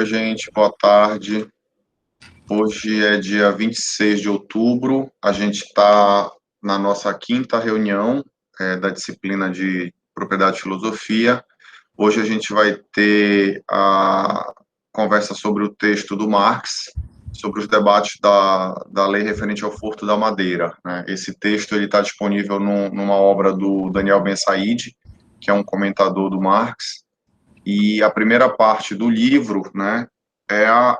Oi, gente, boa tarde. Hoje é dia 26 de outubro, a gente está na nossa quinta reunião da disciplina de Propriedade e Filosofia. Hoje a gente vai ter a conversa sobre o texto do Marx, sobre os debates da lei referente ao furto da madeira, né? Esse texto está disponível numa obra do Daniel Ben Said, que é um comentador do Marx, e a primeira parte do livro, né,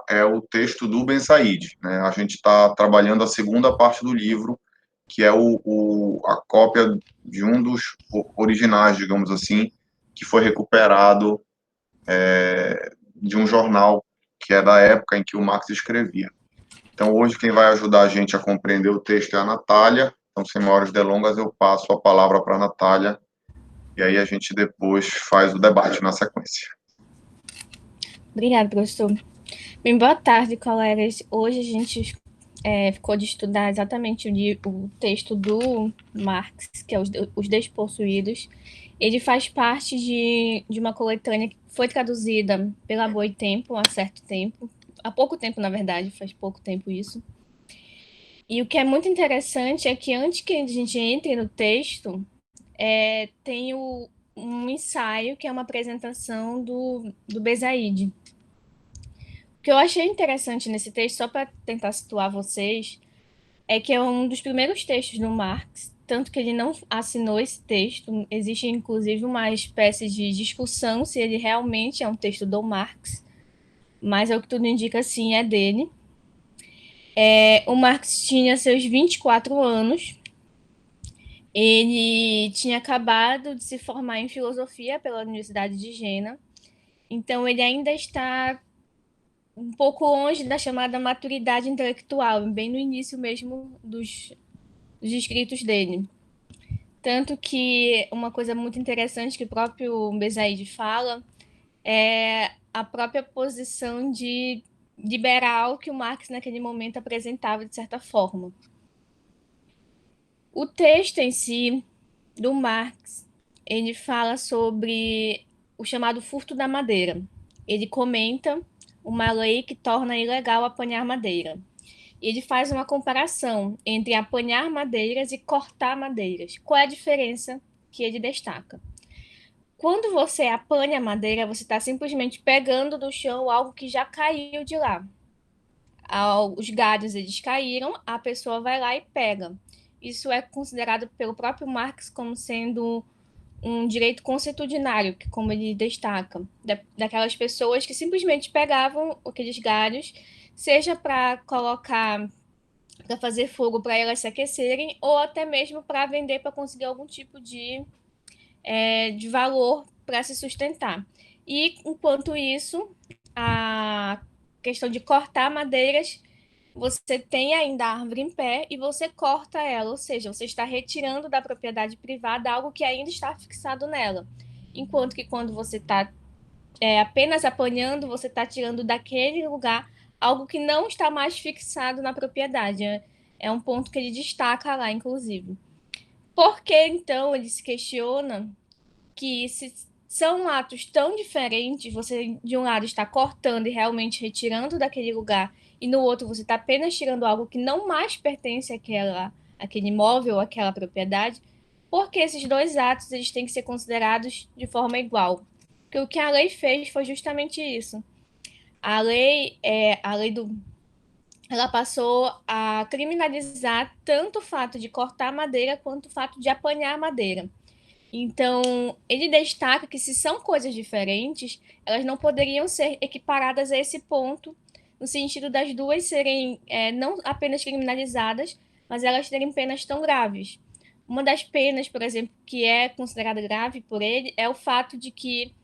é o texto do Ben Said, né? A gente está trabalhando a segunda parte do livro, que é a cópia de um dos originais, digamos assim, que foi recuperado de um jornal que é da época em que o Marx escrevia. Então, hoje, quem vai ajudar a gente a compreender o texto é a Natália. Então, sem maiores delongas, eu passo a palavra para a Natália, e aí a gente depois faz o debate na sequência. Obrigada, professor. Bem, boa tarde, colegas. Hoje a gente ficou de estudar exatamente o texto do Marx, que é Os Despossuídos. Ele faz parte de uma coletânea que foi traduzida pela Boitempo há certo tempo, há pouco tempo, na verdade, faz pouco tempo isso. E o que é muito interessante é que antes que a gente entre no texto, tem um ensaio, que é uma apresentação do Bezaide. O que eu achei interessante nesse texto, só para tentar situar vocês, é que é um dos primeiros textos do Marx, tanto que ele não assinou esse texto. Existe, inclusive, uma espécie de discussão se ele realmente é um texto do Marx, mas ao que tudo indica, sim, é dele. O Marx tinha seus 24 anos, ele tinha acabado de se formar em filosofia pela Universidade de Jena, então ele ainda está um pouco longe da chamada maturidade intelectual, bem no início mesmo dos escritos dele. Tanto que uma coisa muito interessante que o próprio Bezaide fala é a própria posição de liberal que o Marx naquele momento apresentava, de certa forma. O texto em si, do Marx, ele fala sobre o chamado furto da madeira. Ele comenta uma lei que torna ilegal apanhar madeira. Ele faz uma comparação entre apanhar madeiras e cortar madeiras. Qual é a diferença que ele destaca? Quando você apanha a madeira, você está simplesmente pegando do chão algo que já caiu de lá. Os galhos eles caíram, a pessoa vai lá e pega. Isso é considerado pelo próprio Marx como sendo um direito consuetudinário, que como ele destaca, daquelas pessoas que simplesmente pegavam aqueles galhos, seja para colocar, para fazer fogo para elas se aquecerem, ou até mesmo para vender para conseguir algum tipo de valor para se sustentar. E, enquanto isso, a questão de cortar madeiras, você tem ainda a árvore em pé e você corta ela, ou seja, você está retirando da propriedade privada algo que ainda está fixado nela. Enquanto que quando você está apenas apanhando, você está tirando daquele lugar algo que não está mais fixado na propriedade. É um ponto que ele destaca lá, inclusive. Por que, então, ele se questiona que se são atos tão diferentes, você de um lado está cortando e realmente retirando daquele lugar, e no outro você está apenas tirando algo que não mais pertence àquele imóvel, àquela propriedade, porque esses dois atos eles têm que ser considerados de forma igual. Porque o que a lei fez foi justamente isso. A lei ela passou a criminalizar tanto o fato de cortar madeira quanto o fato de apanhar madeira. Então, ele destaca que se são coisas diferentes, elas não poderiam ser equiparadas a esse ponto, no sentido das duas serem não apenas criminalizadas, mas elas terem penas tão graves. Uma das penas, por exemplo, que é considerada grave por ele, é o fato de que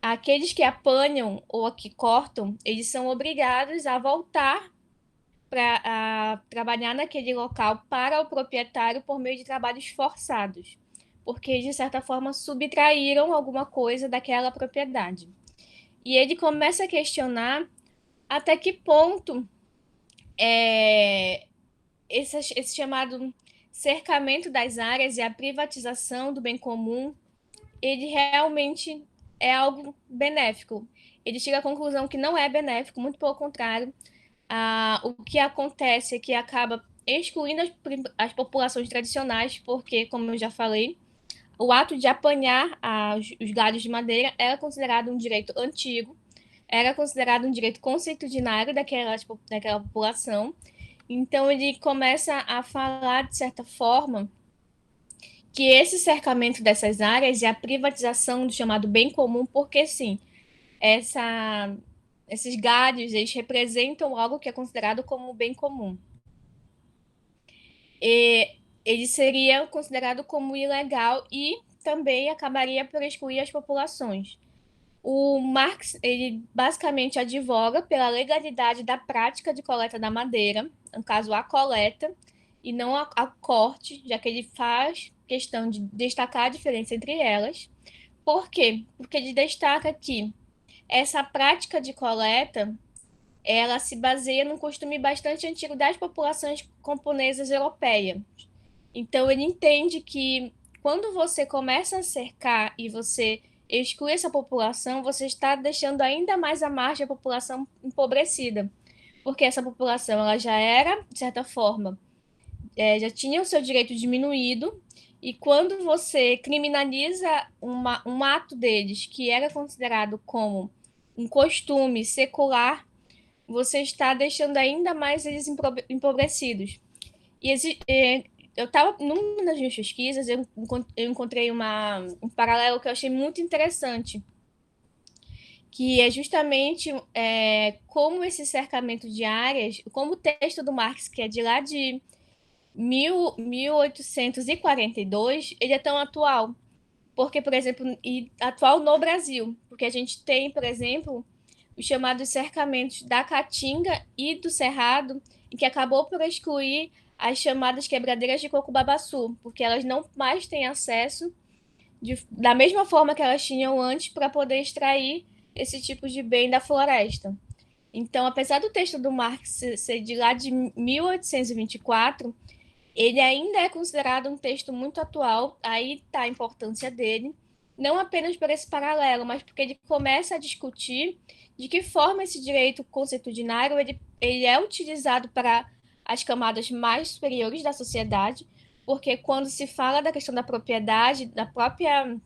aqueles que apanham ou que cortam, eles são obrigados a voltar para trabalhar naquele local para o proprietário por meio de trabalhos forçados, porque de certa forma subtraíram alguma coisa daquela propriedade. E ele começa a questionar até que ponto esse chamado cercamento das áreas e a privatização do bem comum, ele realmente é algo benéfico. ele chega à conclusão que não é benéfico, muito pelo contrário. O que acontece é que acaba excluindo as populações tradicionais, porque, como eu já falei, o ato de apanhar os galhos de madeira era considerado um direito antigo, era considerado um direito consuetudinário daquela população. Então, ele começa a falar, de certa forma, que esse cercamento dessas áreas e a privatização do chamado bem comum, porque, sim, esses galhos, eles representam algo que é considerado como bem comum. E ele seria considerado como ilegal e também acabaria por excluir as populações. O Marx, ele basicamente advoga pela legalidade da prática de coleta da madeira, no caso a coleta, e não a corte, já que ele faz questão de destacar a diferença entre elas. Por quê? Porque ele destaca que essa prática de coleta, ela se baseia num costume bastante antigo das populações camponesas europeias. Então, ele entende que quando você começa a cercar e você exclui essa população, você está deixando ainda mais à margem a população empobrecida, porque essa população ela já era, de certa forma, já tinha o seu direito diminuído, e quando você criminaliza um ato deles que era considerado como um costume secular, você está deixando ainda mais eles empobrecidos. E eu estava, numa das minhas pesquisas, eu encontrei um paralelo que eu achei muito interessante, que é justamente como esse cercamento de áreas, como o texto do Marx, que é de lá de 1842, ele é tão atual. Porque, por exemplo, e atual no Brasil, porque a gente tem, por exemplo, os chamados cercamentos da Caatinga e do Cerrado, em que acabou por excluir as chamadas quebradeiras de Cocubabaçu, porque elas não mais têm acesso da mesma forma que elas tinham antes para poder extrair esse tipo de bem da floresta. Então, apesar do texto do Marx ser de lá de 1824, ele ainda é considerado um texto muito atual, aí está a importância dele, não apenas por esse paralelo, mas porque ele começa a discutir de que forma esse direito consuetudinário ele é utilizado para as camadas mais superiores da sociedade, porque quando se fala da questão da propriedade, da próprio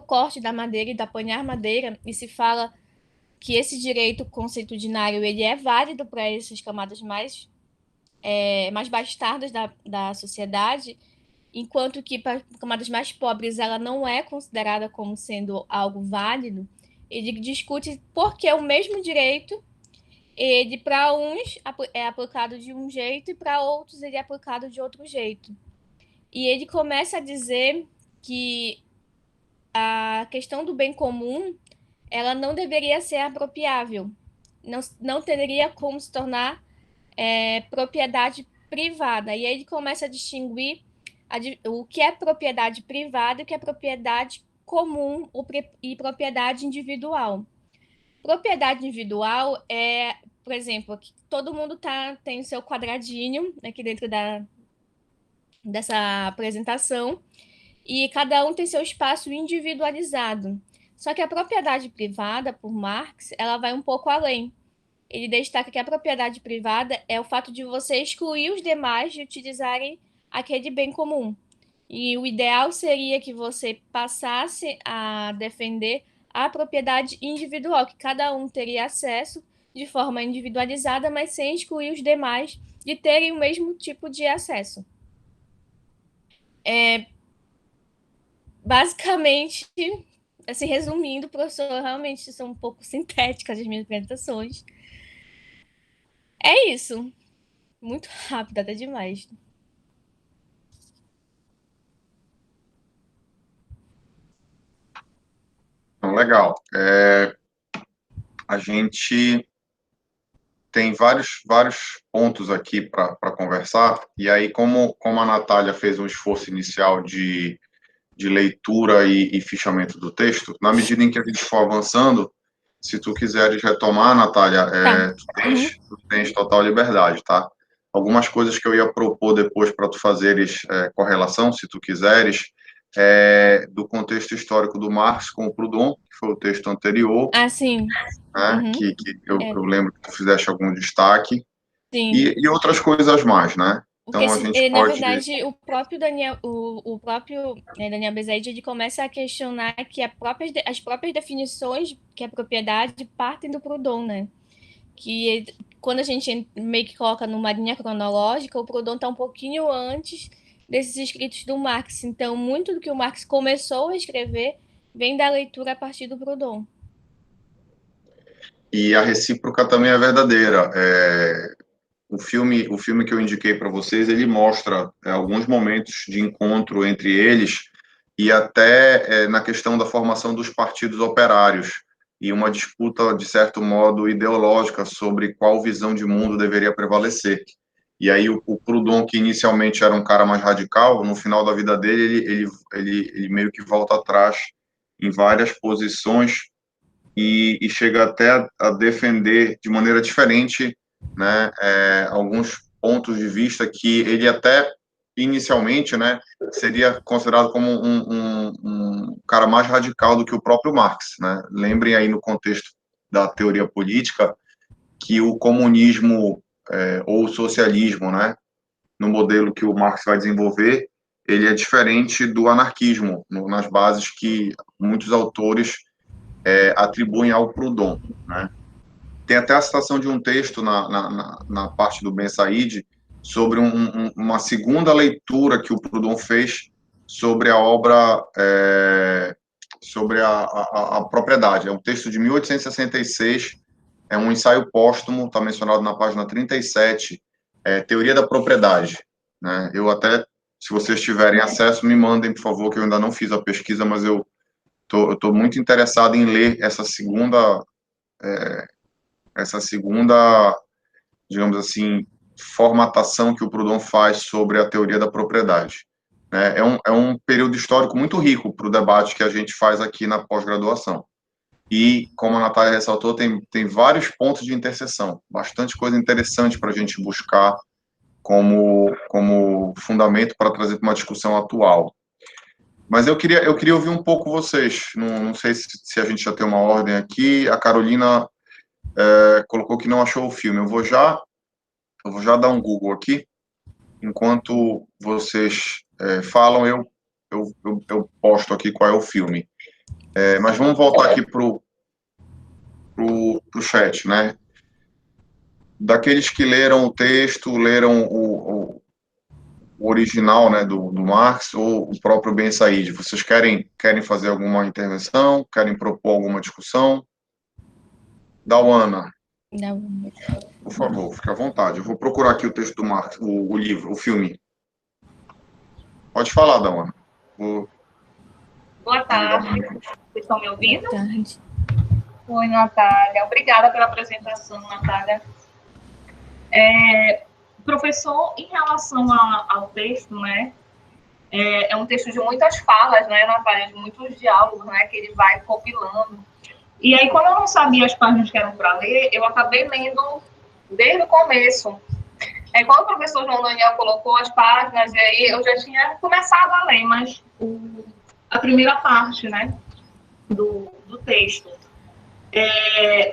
corte da madeira e da apanhar madeira, e se fala que esse direito consuetudinário ele é válido para essas camadas mais bastardas da sociedade, enquanto que para camadas mais pobres ela não é considerada como sendo algo válido. Ele discute por que o mesmo direito, ele para uns é aplicado de um jeito e para outros ele é aplicado de outro jeito. E ele começa a dizer que a questão do bem comum ela não deveria ser apropriável, não teria como se tornar propriedade privada. E aí ele começa a distinguir o que é propriedade privada e o que é propriedade comum e propriedade individual. Propriedade individual é, por exemplo, que todo mundo tem o seu quadradinho aqui dentro dessa apresentação e cada um tem seu espaço individualizado. Só que a propriedade privada, por Marx, ela vai um pouco além. Ele destaca que a propriedade privada é o fato de você excluir os demais de utilizarem aquele bem comum. E o ideal seria que você passasse a defender a propriedade individual, que cada um teria acesso de forma individualizada, mas sem excluir os demais de terem o mesmo tipo de acesso. Basicamente, assim, resumindo, professor, realmente são um pouco sintéticas as minhas apresentações. É isso. Muito rápido, até demais. Então, legal. A gente tem vários pontos aqui para conversar, e aí, como a Natália fez um esforço inicial de leitura e fichamento do texto, na medida em que a gente for avançando, se tu quiseres retomar, Natália, Tá. tu tens total liberdade, tá? Algumas coisas que eu ia propor depois para tu fazeres correlação, se tu quiseres, do contexto histórico do Marx com o Proudhon, que foi o texto anterior, Ah, sim. né, Uhum. que eu lembro que tu fizeste algum destaque, Sim. e outras coisas mais, né? Porque, Então, a gente na pode... verdade, o próprio Daniel, o próprio Daniel Bezerra, ele começa a questionar que as próprias definições que é propriedade partem do Proudhon, né? Quando a gente meio que coloca numa linha cronológica, o Proudhon está um pouquinho antes desses escritos do Marx. Então, muito do que o Marx começou a escrever vem da leitura a partir do Proudhon. E a recíproca também é verdadeira. O filme que eu indiquei para vocês, ele mostra alguns momentos de encontro entre eles e até na questão da formação dos partidos operários e uma disputa, de certo modo, ideológica sobre qual visão de mundo deveria prevalecer. E aí o Proudhon, que inicialmente era um cara mais radical, no final da vida dele, ele meio que volta atrás em várias posições e chega até a defender de maneira diferente, né, alguns pontos de vista que ele até inicialmente, né, seria considerado como um cara mais radical do que o próprio Marx, né? Lembrem aí no contexto da teoria política que o comunismo ou o socialismo, né, no modelo que o Marx vai desenvolver, ele é diferente do anarquismo, nas bases que muitos autores atribuem ao Proudhon, né? Tem até a citação de um texto na parte do Ben Said sobre uma segunda leitura que o Proudhon fez sobre a obra, sobre a propriedade. É um texto de 1866, é um ensaio póstumo, está mencionado na página 37, Teoria da Propriedade. Né? Eu até, se vocês tiverem acesso, me mandem, por favor, que eu ainda não fiz a pesquisa, mas eu estou muito interessado em ler essa segunda, digamos assim, formatação que o Proudhon faz sobre a teoria da propriedade. Né? É um período histórico muito rico para o debate que a gente faz aqui na pós-graduação. E, como a Natália ressaltou, tem vários pontos de interseção, bastante coisa interessante para a gente buscar como fundamento para trazer para uma discussão atual. Mas eu queria ouvir um pouco vocês. Não sei se a gente já tem uma ordem aqui. A Carolina colocou que não achou o filme. Eu vou já dar um Google aqui. Enquanto vocês falam, eu posto aqui qual é o filme. Mas vamos voltar aqui pro chat, né? Daqueles que leram o texto, leram o original, né, do Marx ou o próprio Ben Said, vocês querem fazer alguma intervenção? Querem propor alguma discussão? Dawana, Não. por favor, fique à vontade. Eu vou procurar aqui o texto do Marx, o livro, o filme. Pode falar, Dawana. Vou Boa desligar o tarde, microfone. vocês estão me ouvindo? Boa tarde. Oi, Natália. Obrigada pela apresentação, Natália. Professor, em relação ao texto, né, é um texto de muitas falas, né, Natália, de muitos diálogos, né, que ele vai compilando. E aí, quando eu não sabia as páginas que eram para ler, eu acabei lendo desde o começo. Quando o professor João Daniel colocou as páginas, aí eu já tinha começado a ler, mas a primeira parte, né, do texto.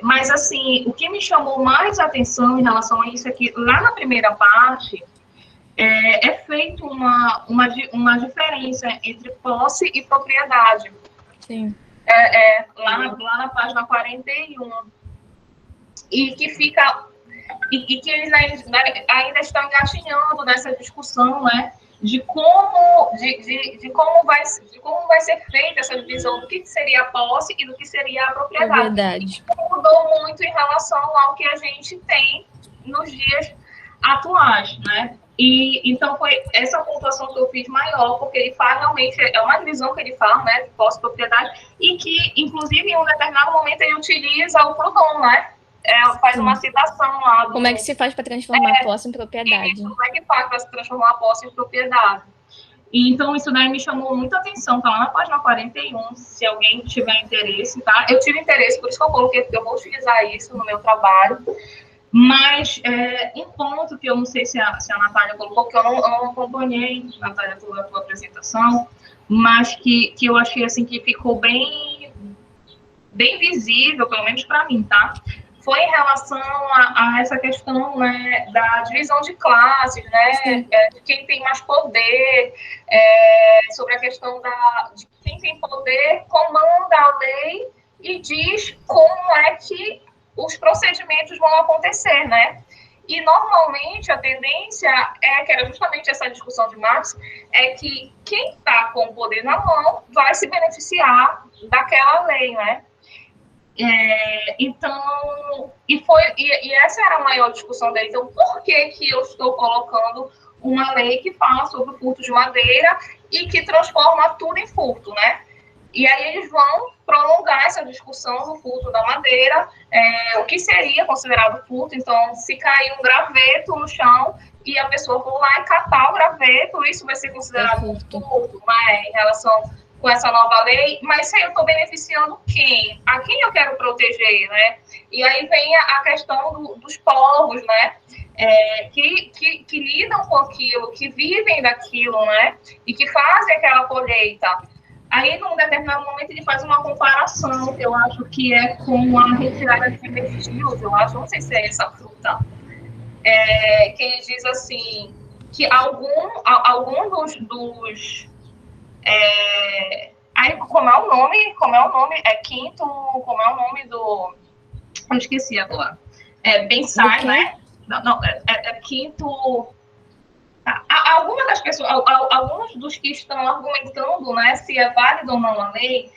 Mas, assim, o que me chamou mais atenção em relação a isso é que, lá na primeira parte, é feita uma diferença entre posse e propriedade. Sim. Lá na página 41. E que fica... E que eles ainda estão engatinhando nessa discussão, né? De como vai ser feita essa divisão do que seria a posse e do que seria a propriedade. Verdade. Mudou muito em relação ao que a gente tem nos dias atuais, né? E então foi essa pontuação que eu fiz maior, porque ele faz realmente, é uma divisão que ele fala, né, de posse e propriedade, e que, inclusive, em um determinado momento ele utiliza o Proudhon, né? Faz uma citação lá. Como é que se faz para transformar a posse em propriedade? Como é que faz para se transformar a posse em propriedade? E, então, isso daí me chamou muita atenção. Tá lá na página 41, se alguém tiver interesse, tá? Eu tive interesse, por isso que eu coloquei, porque eu vou utilizar isso no meu trabalho. Mas, em ponto que eu não sei se a Natália colocou, porque eu não acompanhei, Natália, a tua apresentação, mas que eu achei assim que ficou bem visível, pelo menos para mim, tá? Foi em relação a essa questão, né, da divisão de classes, né, de quem tem mais poder, sobre a questão de quem tem poder comanda a lei e diz como é que os procedimentos vão acontecer, né? E, normalmente, a tendência que era justamente essa discussão de Marx, é que quem está com o poder na mão vai se beneficiar daquela lei, né? Então, e essa era a maior discussão dele. Então, por que eu estou colocando uma lei que fala sobre o furto de madeira e que transforma tudo em furto, né? E aí eles vão prolongar essa discussão do furto da madeira, o que seria considerado furto. Então, se cair um graveto no chão e a pessoa for lá e catar o graveto, isso vai ser considerado furto, né, em relação com essa nova lei. Mas se eu estou beneficiando quem? A quem eu quero proteger, né? E aí vem a questão dos povos, né? Que lidam com aquilo, que vivem daquilo, né? E que fazem aquela colheita. Aí, num determinado momento, ele faz uma comparação, que eu acho que é com a retirada de vestígios, eu acho, não sei se é essa fruta, que ele diz assim, que algum dos aí, como é o nome, quinto, como é o nome do, eu esqueci agora, Bensai, né? Não, quinto... Algumas das pessoas, alguns dos que estão argumentando, né, se é válido ou não a lei,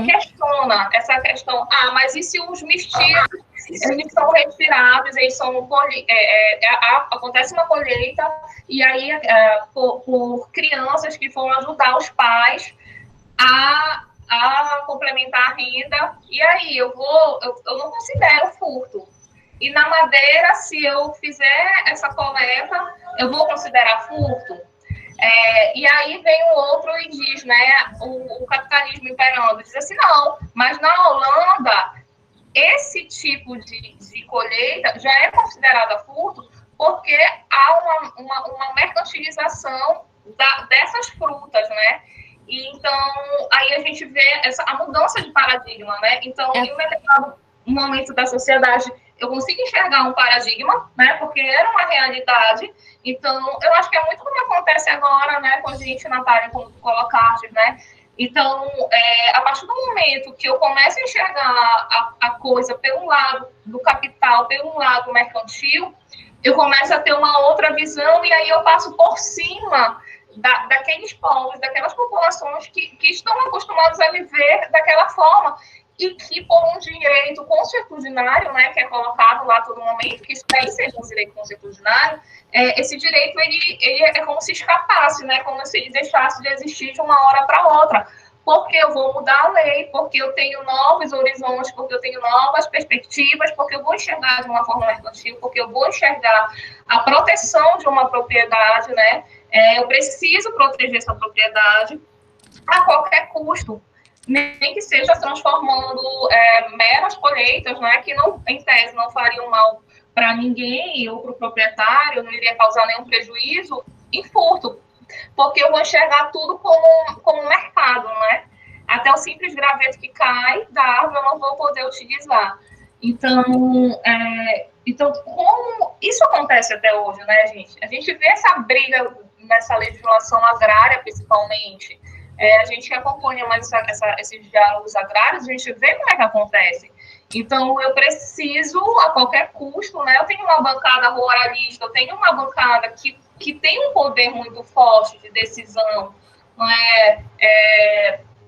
questiona essa questão. Mas e se os mestiços eles são retirados, eles são acontece uma colheita e aí por crianças que foram ajudar os pais a complementar a renda, e aí eu não considero furto. E na madeira, se eu fizer essa coleta, eu vou considerar furto. E aí vem o outro e diz, né, o capitalismo imperando, diz assim, não, mas na Holanda, esse tipo de colheita já é considerada furto porque há uma mercantilização dessas frutas, né? E então, aí a gente vê a mudança de paradigma, né? Então, em um determinado momento da sociedade, eu consigo enxergar um paradigma, né? Porque era uma realidade. Então, eu acho que é muito como acontece agora, né? Com a gente, Natália, como tu colocaste, né? Então, a partir do momento que eu começo a enxergar a coisa pelo lado do capital, pelo lado mercantil, eu começo a ter uma outra visão e aí eu passo por cima daqueles povos, daquelas populações que estão acostumados a viver daquela forma e que, por um direito consuetudinário, né, que é colocado lá a todo momento, que isso daí seja um direito consuetudinário, esse direito ele é como se escapasse, né, como se ele deixasse de existir de uma hora para outra, porque eu vou mudar a lei, porque eu tenho novos horizontes, porque eu tenho novas perspectivas, porque eu vou enxergar de uma forma mercantil, porque eu vou enxergar a proteção de uma propriedade, né, eu preciso proteger essa propriedade a qualquer custo, nem que seja transformando meras colheitas, né, que não, em tese não fariam mal para ninguém ou para o proprietário, não iria causar nenhum prejuízo, em furto, porque eu vou enxergar tudo como mercado, né? Até o simples graveto que cai da árvore eu não vou poder utilizar. Então, como isso acontece até hoje, né, gente? A gente vê essa briga nessa legislação agrária, principalmente. A gente acompanha mais esses diálogos agrários, a gente vê como é que acontece. Então, eu preciso, a qualquer custo, né? Eu tenho uma bancada ruralista, eu tenho uma bancada que tem um poder muito forte de decisão, não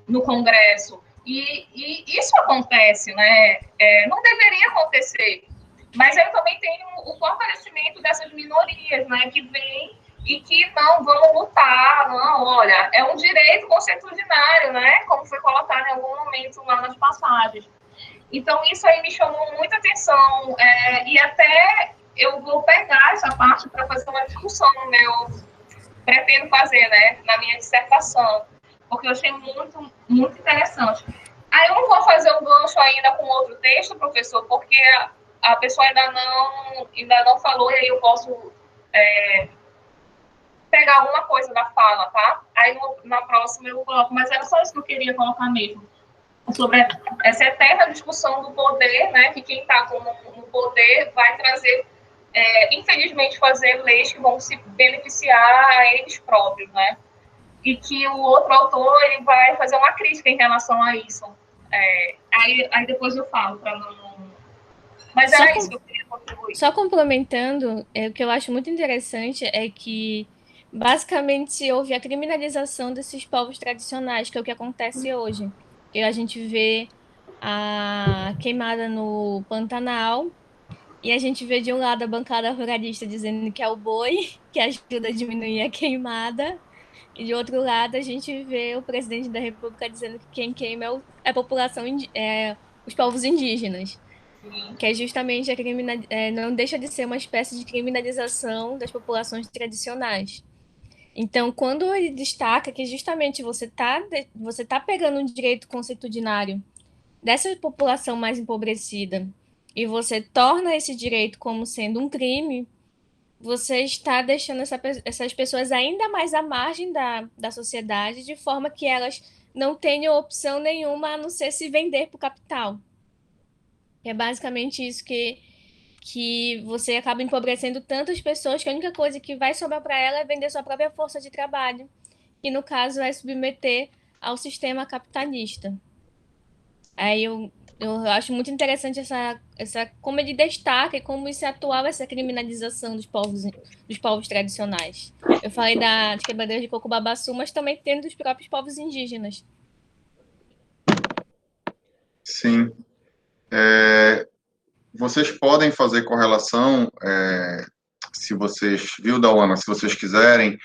no Congresso. E isso acontece, né? Não deveria acontecer. Mas eu também tenho o fortalecimento dessas minorias, né? Que vêm e que não vão lutar, não, olha, é um direito consuetudinário, né? Como foi colocado em algum momento lá nas passagens. Então, isso aí me chamou muita atenção, e até eu vou pegar essa parte para fazer uma discussão, né? Eu pretendo fazer, né, na minha dissertação, porque eu achei muito, muito interessante. Aí eu não vou fazer um gancho ainda com outro texto, professor, porque a pessoa ainda não falou, e aí eu posso pegar alguma coisa da fala, tá? Aí na próxima eu coloco, mas era só isso que eu queria colocar mesmo. Sobre essa eterna discussão do poder, né? Que quem está no poder vai trazer, infelizmente, fazer leis que vão se beneficiar a eles próprios, né? E que o outro autor ele vai fazer uma crítica em relação a isso. Aí depois eu falo, para não. Mas era isso que eu queria contribuir. Só complementando, o que eu acho muito interessante é que, basicamente, houve a criminalização desses povos tradicionais, que é o que acontece hoje. Que a gente vê a queimada no Pantanal, e a gente vê de um lado a bancada ruralista dizendo que é o boi, que ajuda a diminuir a queimada, e de outro lado a gente vê o presidente da República dizendo que quem queima é a população, os povos indígenas. Que é justamente não deixa de ser uma espécie de criminalização das populações tradicionais. Então, quando ele destaca que justamente você tá pegando um direito consuetudinário dessa população mais empobrecida e você torna esse direito como sendo um crime, você está deixando essas pessoas ainda mais à margem da sociedade, de forma que elas não tenham opção nenhuma a não ser se vender para o capital. É basicamente isso que você acaba empobrecendo tantas pessoas que a única coisa que vai sobrar para ela é vender sua própria força de trabalho, que no caso é submeter ao sistema capitalista. Aí eu acho muito interessante como ele destaca e como isso é atual, essa criminalização dos povos tradicionais. Eu falei de quebradeira de coco babaçu, mas também tem dos próprios povos indígenas. Sim. Vocês podem fazer correlação, se vocês, viu, Dauana, se vocês quiserem.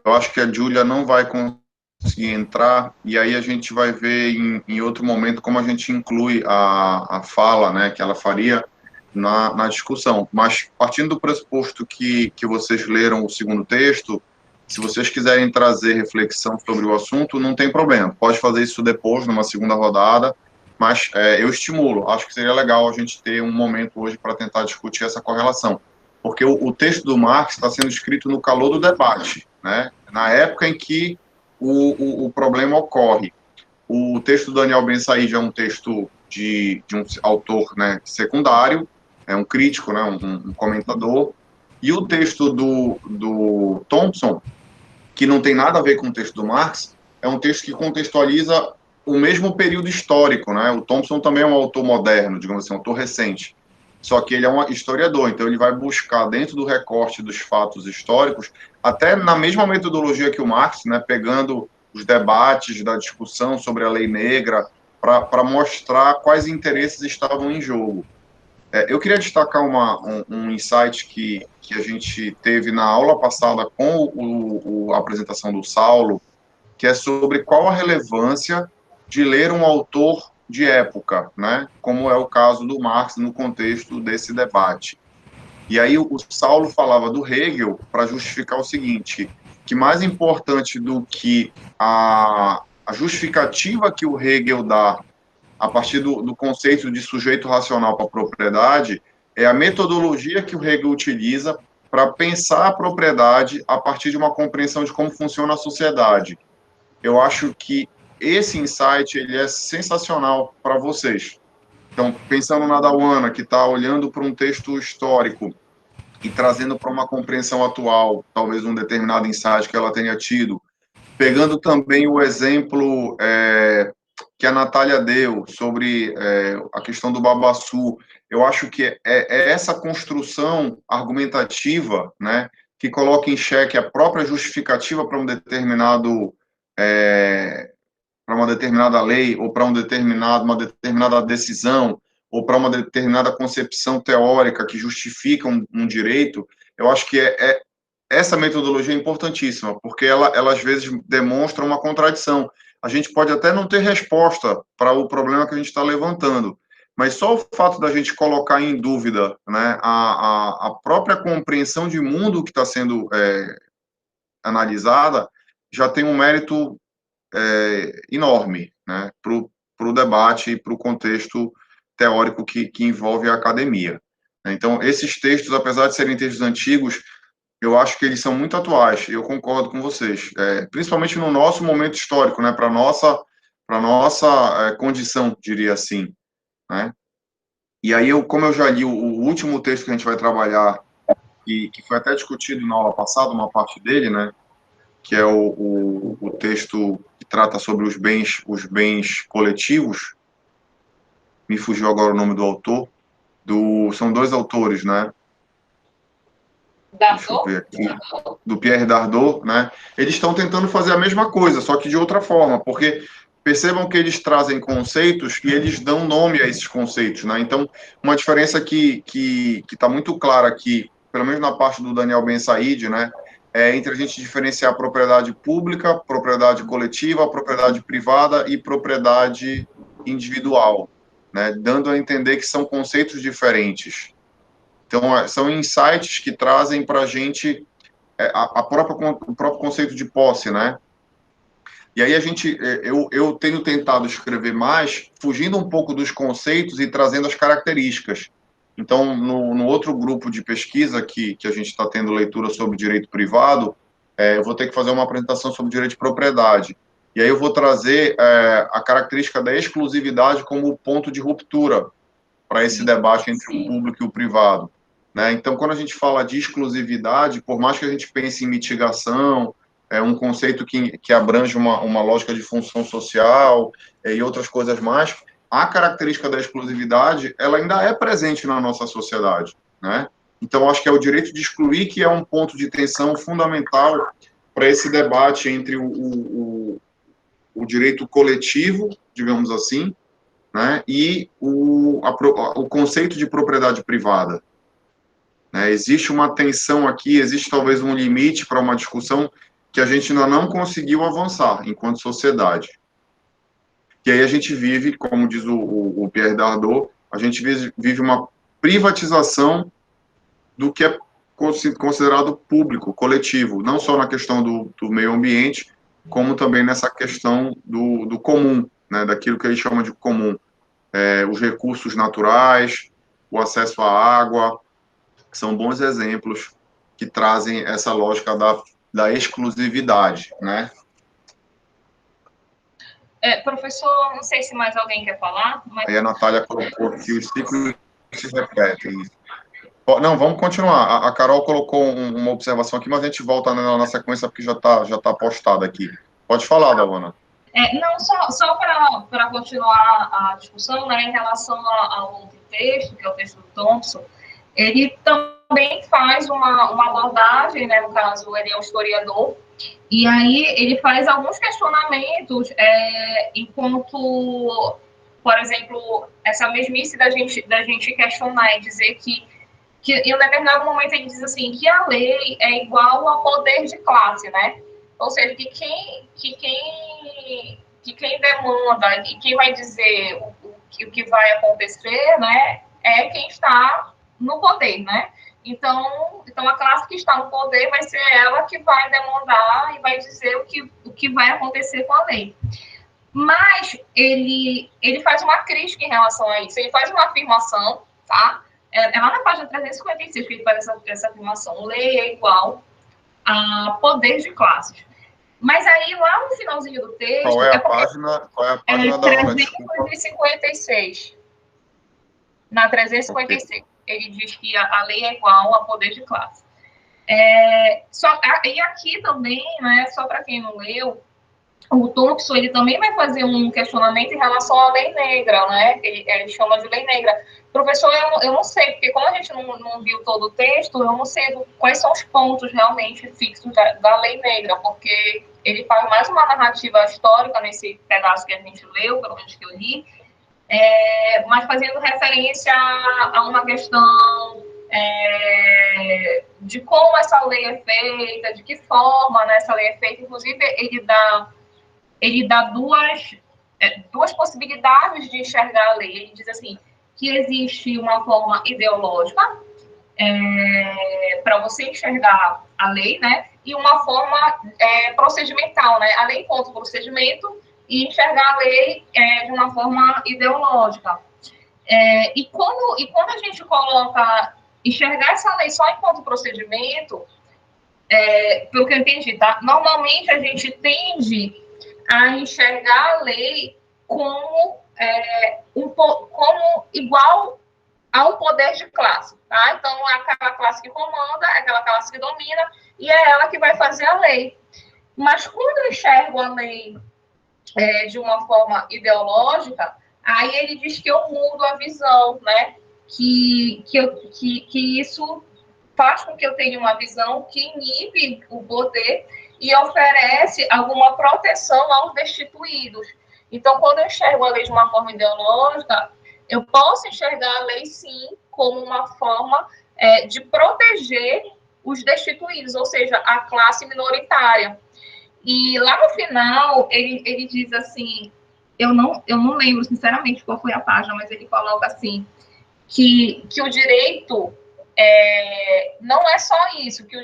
Eu acho que a Júlia não vai conseguir entrar, e aí a gente vai ver em outro momento como a gente inclui a fala, né, que ela faria na discussão. Mas, partindo do pressuposto que vocês leram o segundo texto, se vocês quiserem trazer reflexão sobre o assunto, não tem problema. Pode fazer isso depois, numa segunda rodada, mas eu estimulo. Acho que seria legal a gente ter um momento hoje para tentar discutir essa correlação. Porque o texto do Marx está sendo escrito no calor do debate, né? Na época em que o problema ocorre. O texto do Daniel Ben Said é um texto de um autor, né, secundário, é um crítico, né, um comentador, e o texto do Thompson, que não tem nada a ver com o texto do Marx, é um texto que contextualiza o mesmo período histórico, né? O Thompson também é um autor moderno, digamos assim, um autor recente. Só que ele é um historiador, então ele vai buscar dentro do recorte dos fatos históricos, até na mesma metodologia que o Marx, né, pegando os debates da discussão sobre a lei negra, para mostrar quais interesses estavam em jogo. Eu queria destacar um insight que a gente teve na aula passada com a apresentação do Saulo, que é sobre qual a relevância de ler um autor de época, né? Como é o caso do Marx no contexto desse debate. E aí o Saulo falava do Hegel para justificar o seguinte, que mais importante do que a justificativa que o Hegel dá a partir do conceito de sujeito racional para a propriedade, é a metodologia que o Hegel utiliza para pensar a propriedade a partir de uma compreensão de como funciona a sociedade. Eu acho que esse insight ele é sensacional para vocês. Então, pensando na Dauana, que está olhando para um texto histórico e trazendo para uma compreensão atual, talvez um determinado insight que ela tenha tido, pegando também o exemplo que a Natália deu sobre a questão do babaçu, eu acho que é essa construção argumentativa, né, que coloca em xeque a própria justificativa para para uma determinada lei ou para uma determinada decisão ou para uma determinada concepção teórica que justifica um direito. Eu acho que essa metodologia é importantíssima, porque ela às vezes demonstra uma contradição. A gente pode até não ter resposta para o problema que a gente está levantando, mas só o fato da gente colocar em dúvida, né, a própria compreensão de mundo que está sendo analisada já tem um mérito enorme, né, para o debate e para o contexto teórico que envolve a academia. Então, esses textos, apesar de serem textos antigos, eu acho que eles são muito atuais, eu concordo com vocês, principalmente no nosso momento histórico, né, para nossa condição, diria assim, né? E aí, como eu já li o último texto que a gente vai trabalhar, que foi até discutido na aula passada, uma parte dele, né, que é o texto que trata sobre os bens coletivos, me fugiu agora o nome do autor, são dois autores, né? Deixa eu Dardot? ver aqui. Do Pierre Dardot, né? Eles estão tentando fazer a mesma coisa, só que de outra forma, porque percebam que eles trazem conceitos e eles dão nome a esses conceitos, né? Então, uma diferença que está muito clara aqui, pelo menos na parte do Daniel Ben Said, né? É entre a gente diferenciar propriedade pública, propriedade coletiva, propriedade privada e propriedade individual, né? Dando a entender que são conceitos diferentes. Então, são insights que trazem para a gente o próprio conceito de posse, né? E aí eu tenho tentado escrever mais, fugindo um pouco dos conceitos e trazendo as características. Então, no outro grupo de pesquisa que a gente está tendo leitura sobre direito privado, eu vou ter que fazer uma apresentação sobre direito de propriedade. E aí eu vou trazer a característica da exclusividade como ponto de ruptura para esse debate entre o público e o privado, né? Então, quando a gente fala de exclusividade, por mais que a gente pense em mitigação, é um conceito que abrange uma lógica de função social e outras coisas mais, a característica da exclusividade, ela ainda é presente na nossa sociedade, né? Então, acho que é o direito de excluir que é um ponto de tensão fundamental para esse debate entre o direito coletivo, digamos assim, né, e o conceito de propriedade privada, né? Existe uma tensão aqui, existe talvez um limite para uma discussão que a gente ainda não conseguiu avançar enquanto sociedade. E aí a gente vive, como diz o Pierre Dardot, a gente vive uma privatização do que é considerado público, coletivo, não só na questão do meio ambiente, como também nessa questão do comum, né, daquilo que ele chama de comum. Os recursos naturais, o acesso à água, que são bons exemplos que trazem essa lógica da exclusividade, né? Professor, não sei se mais alguém quer falar, mas... Aí a Natália colocou que os ciclos se repetem. Não, vamos continuar. A Carol colocou uma observação aqui, mas a gente volta na sequência porque já tá postada aqui. Pode falar, Dalana. Não, só para continuar a discussão, né, em relação ao outro texto, que é o texto do Thompson, ele também faz uma abordagem, né, no caso, ele é um historiador, e aí ele faz alguns questionamentos enquanto, por exemplo, essa mesmice da gente questionar e dizer que em um determinado momento ele diz assim, que a lei é igual a poder de classe, né? Ou seja, que quem demanda e quem vai dizer o que vai acontecer, né, é quem está no poder, né? Então a classe que está no poder vai ser ela que vai demandar e vai dizer o que vai acontecer com a lei. Mas ele faz uma crítica em relação a isso. Ele faz uma afirmação, tá? É lá na página 356 que ele faz essa afirmação. Lei é igual a poder de classes. Mas aí, lá no finalzinho do texto... Qual é a página da aula? 356. Na 356. Okay. Ele diz que a lei é igual a poder de classe. E aqui também, né, só para quem não leu, o Thompson, ele também vai fazer um questionamento em relação à lei negra, né? Ele chama de lei negra. Professor, eu não sei, porque como a gente não viu todo o texto, eu não sei quais são os pontos realmente fixos da lei negra, porque ele faz mais uma narrativa histórica nesse pedaço que a gente leu, pelo menos que eu li, mas fazendo referência a uma questão de como essa lei é feita, de que forma, né, essa lei é feita. Inclusive, ele dá duas possibilidades de enxergar a lei. Ele diz assim, que existe uma forma ideológica para você enxergar a lei, né? E uma forma procedimental, né? A lei enquanto procedimento e enxergar a lei de uma forma ideológica. E quando a gente coloca enxergar essa lei só enquanto procedimento, pelo que eu entendi, tá? Normalmente a gente tende a enxergar a lei como, como igual ao poder de classe, tá? Então, é aquela classe que comanda, é aquela classe que domina, e é ela que vai fazer a lei. Mas quando eu enxergo a lei de uma forma ideológica, aí ele diz que eu mudo a visão, né? Que isso faz com que eu tenha uma visão que inibe o poder e oferece alguma proteção aos destituídos. Então, quando eu enxergo a lei de uma forma ideológica, eu posso enxergar a lei, sim, como uma forma de proteger os destituídos, ou seja, a classe minoritária. E lá no final, ele diz assim, eu não lembro, sinceramente, qual foi a página, mas ele coloca assim, que o direito não é só isso, que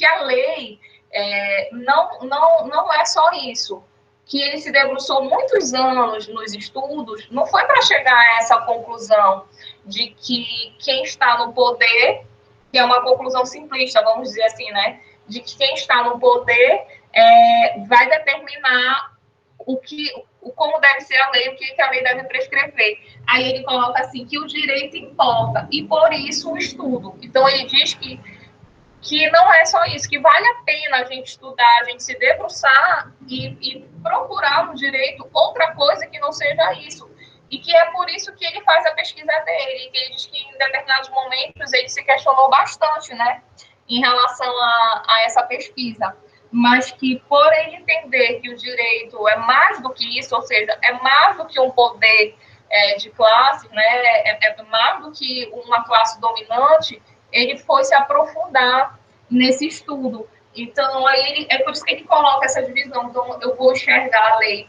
a lei não é só isso, que ele se debruçou muitos anos nos estudos, não foi para chegar a essa conclusão de que quem está no poder, que é uma conclusão simplista, vamos dizer assim, né? De que quem está no poder vai determinar como deve ser a lei, o que a lei deve prescrever. Aí ele coloca assim, que o direito importa, e por isso o estudo. Então, ele diz que não é só isso, que vale a pena a gente estudar, a gente se debruçar e procurar no direito outra coisa que não seja isso. E que é por isso que ele faz a pesquisa dele, que ele diz que em determinados momentos ele se questionou bastante, né, em relação a essa pesquisa. Mas que por ele entender que o direito é mais do que isso, ou seja, é mais do que um poder de classe, né, é mais do que uma classe dominante, ele foi se aprofundar nesse estudo. Então, aí é por isso que ele coloca essa divisão. Então, eu vou enxergar a lei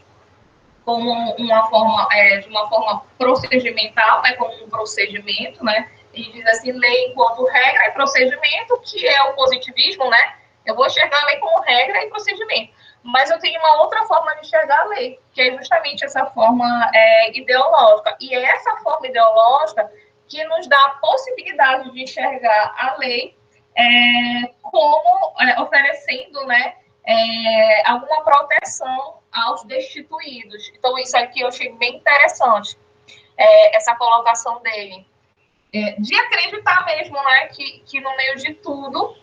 como de uma forma procedimental, né, como um procedimento, né? Ele diz assim, lei enquanto regra e procedimento, que é o positivismo, né? Eu vou enxergar a lei como regra e procedimento. Mas eu tenho uma outra forma de enxergar a lei, que é justamente essa forma ideológica. E é essa forma ideológica que nos dá a possibilidade de enxergar a lei como oferecendo, né, alguma proteção aos destituídos. Então, isso aqui eu achei bem interessante, essa colocação dele. De acreditar mesmo, né, que no meio de tudo,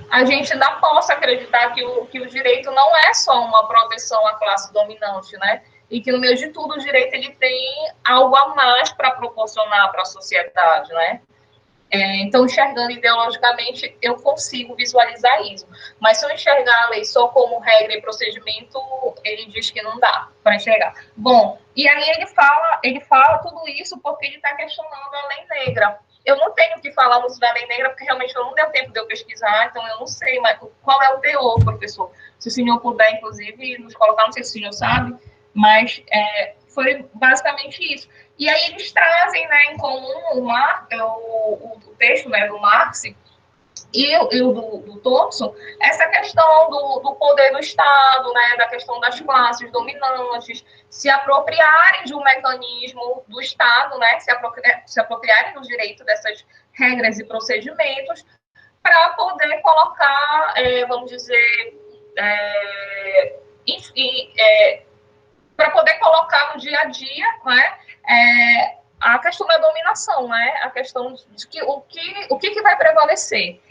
a gente ainda possa acreditar que o direito não é só uma proteção à classe dominante, né? E que no meio de tudo o direito ele tem algo a mais para proporcionar para a sociedade, né? Então, enxergando ideologicamente, eu consigo visualizar isso. Mas se eu enxergar a lei só como regra e procedimento, ele diz que não dá para enxergar. Bom, e aí ele fala tudo isso porque ele está questionando a lei negra. Eu não tenho que falar muito da lei negra, porque realmente não deu tempo de eu pesquisar, então eu não sei mais qual é o teor, professor. Se o senhor puder, inclusive, nos colocar, não sei se o senhor sabe, mas foi basicamente isso. E aí eles trazem, né, em comum o texto, né, do Marx e o do Thompson, essa questão do poder do Estado, né, da questão das classes dominantes, se apropriarem de um mecanismo do Estado, né, se apropriarem do direito dessas regras e procedimentos para poder colocar, vamos dizer, para poder colocar no dia a dia, né, a questão da dominação, né, a questão de que o que vai prevalecer.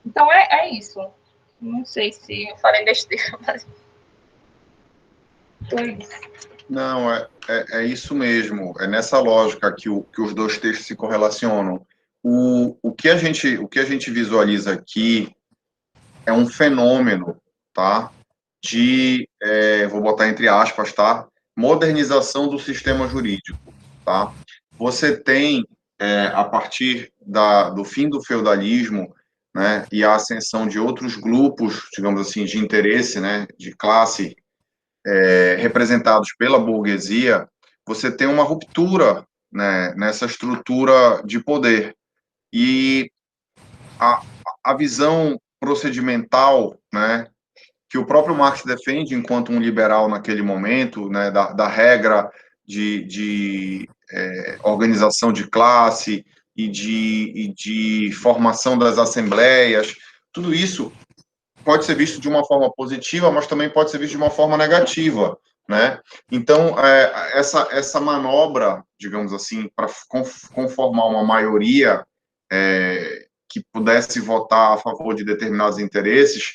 Então, é isso. Não sei se eu falei besteira, mas foi isso. Não, é isso mesmo. É nessa lógica que os dois textos se correlacionam. O que a gente visualiza aqui é um fenômeno, tá? Vou botar entre aspas, tá? Modernização do sistema jurídico, tá? Você tem, a partir do fim do feudalismo, né, e a ascensão de outros grupos, digamos assim, de interesse, né, de classe, representados pela burguesia, você tem uma ruptura, né, nessa estrutura de poder. E a visão procedimental, né, que o próprio Marx defende enquanto um liberal naquele momento, né, da regra de organização de classe e de formação das assembleias, tudo isso pode ser visto de uma forma positiva, mas também pode ser visto de uma forma negativa, né? Então, essa manobra, digamos assim, para conformar uma maioria que pudesse votar a favor de determinados interesses,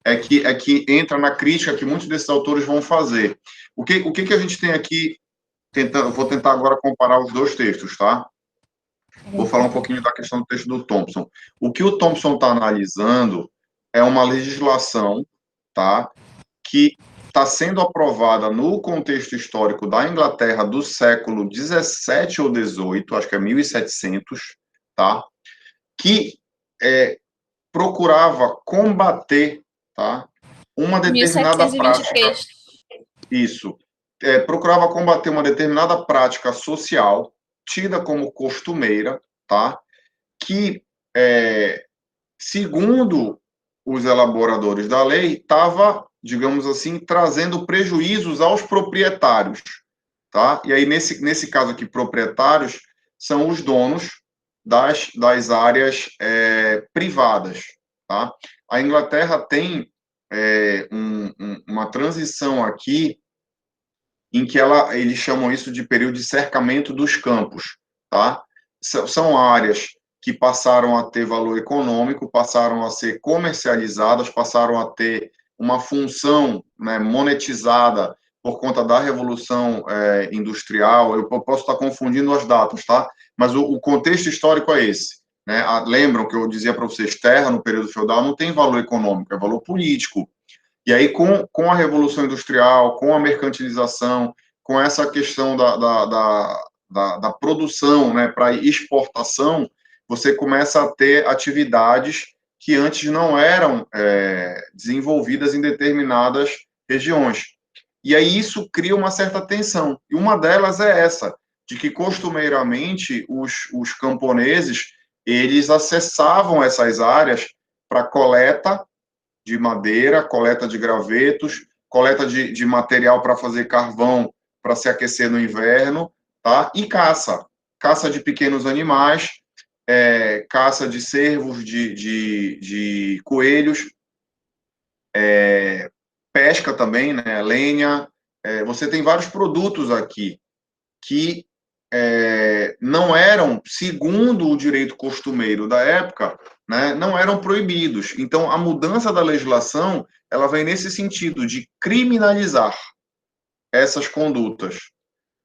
é que entra na crítica que muitos desses autores vão fazer. O que a gente tem aqui, vou tentar agora comparar os dois textos, tá? Vou falar um pouquinho da questão do texto do Thompson. O que o Thompson está analisando é uma legislação, tá, que está sendo aprovada no contexto histórico da Inglaterra do século 17 ou 18, acho que é 1700, tá, que procurava combater, tá, uma determinada prática. 1723. Isso. Procurava combater uma determinada prática social tida como costumeira, tá, que, segundo os elaboradores da lei, estava, digamos assim, trazendo prejuízos aos proprietários, tá? E aí, nesse caso aqui, proprietários são os donos das áreas privadas, tá? A Inglaterra tem uma transição aqui em que eles chamam isso de período de cercamento dos campos, tá? São áreas que passaram a ter valor econômico, passaram a ser comercializadas, passaram a ter uma função, né, monetizada por conta da Revolução Industrial. Eu posso estar confundindo as datas, tá? Mas o contexto histórico é esse, né? Lembram que eu dizia para vocês, terra no período feudal não tem valor econômico, é valor político. E aí, com a Revolução Industrial, com a mercantilização, com essa questão da produção, né, para exportação, você começa a ter atividades que antes não eram desenvolvidas em determinadas regiões. E aí isso cria uma certa tensão. E uma delas é essa, de que costumeiramente os camponeses, eles acessavam essas áreas para coleta de madeira, coleta de gravetos, coleta de material para fazer carvão para se aquecer no inverno, tá? E caça de pequenos animais, caça de cervos, de coelhos, pesca também, né? Lenha. Você tem vários produtos aqui que não eram, segundo o direito costumeiro da época, né, não eram proibidos. Então, a mudança da legislação, ela vem nesse sentido de criminalizar essas condutas,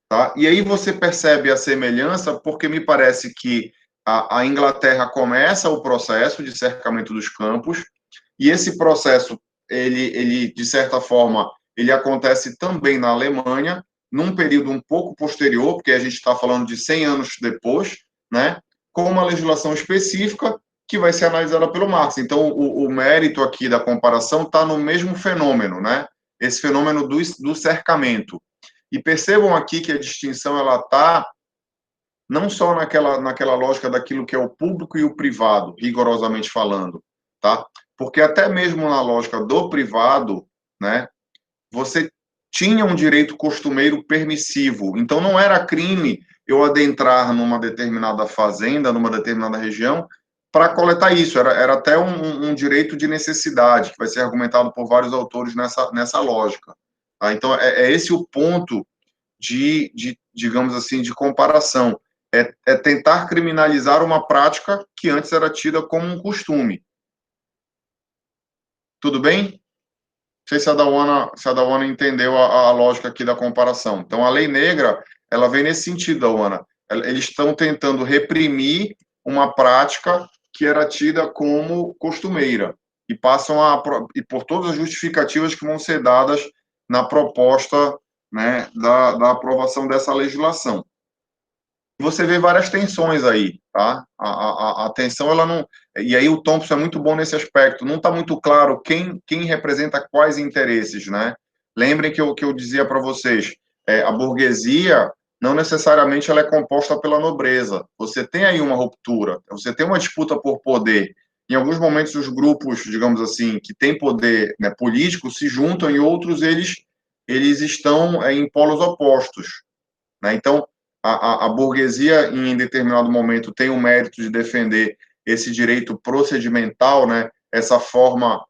tá? E aí você percebe a semelhança, porque me parece que a Inglaterra começa o processo de cercamento dos campos, e esse processo, ele de certa forma, ele acontece também na Alemanha, num período um pouco posterior, porque a gente está falando de 100 anos depois, né, com uma legislação específica que vai ser analisada pelo Marx. Então, o mérito aqui da comparação está no mesmo fenômeno, né, esse fenômeno do cercamento. E percebam aqui que a distinção ela está não só naquela lógica daquilo que é o público e o privado, rigorosamente falando, tá? Porque até mesmo na lógica do privado, né, você tinha um direito costumeiro permissivo. Então, não era crime eu adentrar numa determinada fazenda, numa determinada região, para coletar isso. Era até um direito de necessidade, que vai ser argumentado por vários autores nessa lógica. Tá? Então, é esse o ponto digamos assim, de comparação. É tentar criminalizar uma prática que antes era tida como um costume. Tudo bem? Não sei se a Dawana entendeu a lógica aqui da comparação. Então, a lei negra, ela vem nesse sentido, Dawana. Eles estão tentando reprimir uma prática que era tida como costumeira e passam e por todas as justificativas que vão ser dadas na proposta, né, da aprovação dessa legislação. Você vê várias tensões aí, tá? A tensão, ela não... E aí o Thompson é muito bom nesse aspecto. Não está muito claro quem representa quais interesses, né? Lembrem que eu dizia para vocês, a burguesia não necessariamente ela é composta pela nobreza. Você tem aí uma ruptura, você tem uma disputa por poder. Em alguns momentos, os grupos, digamos assim, que têm poder, né, político, se juntam, e outros, eles estão em polos opostos, né? Então, a burguesia, em determinado momento, tem o mérito de defender esse direito procedimental, né, essa forma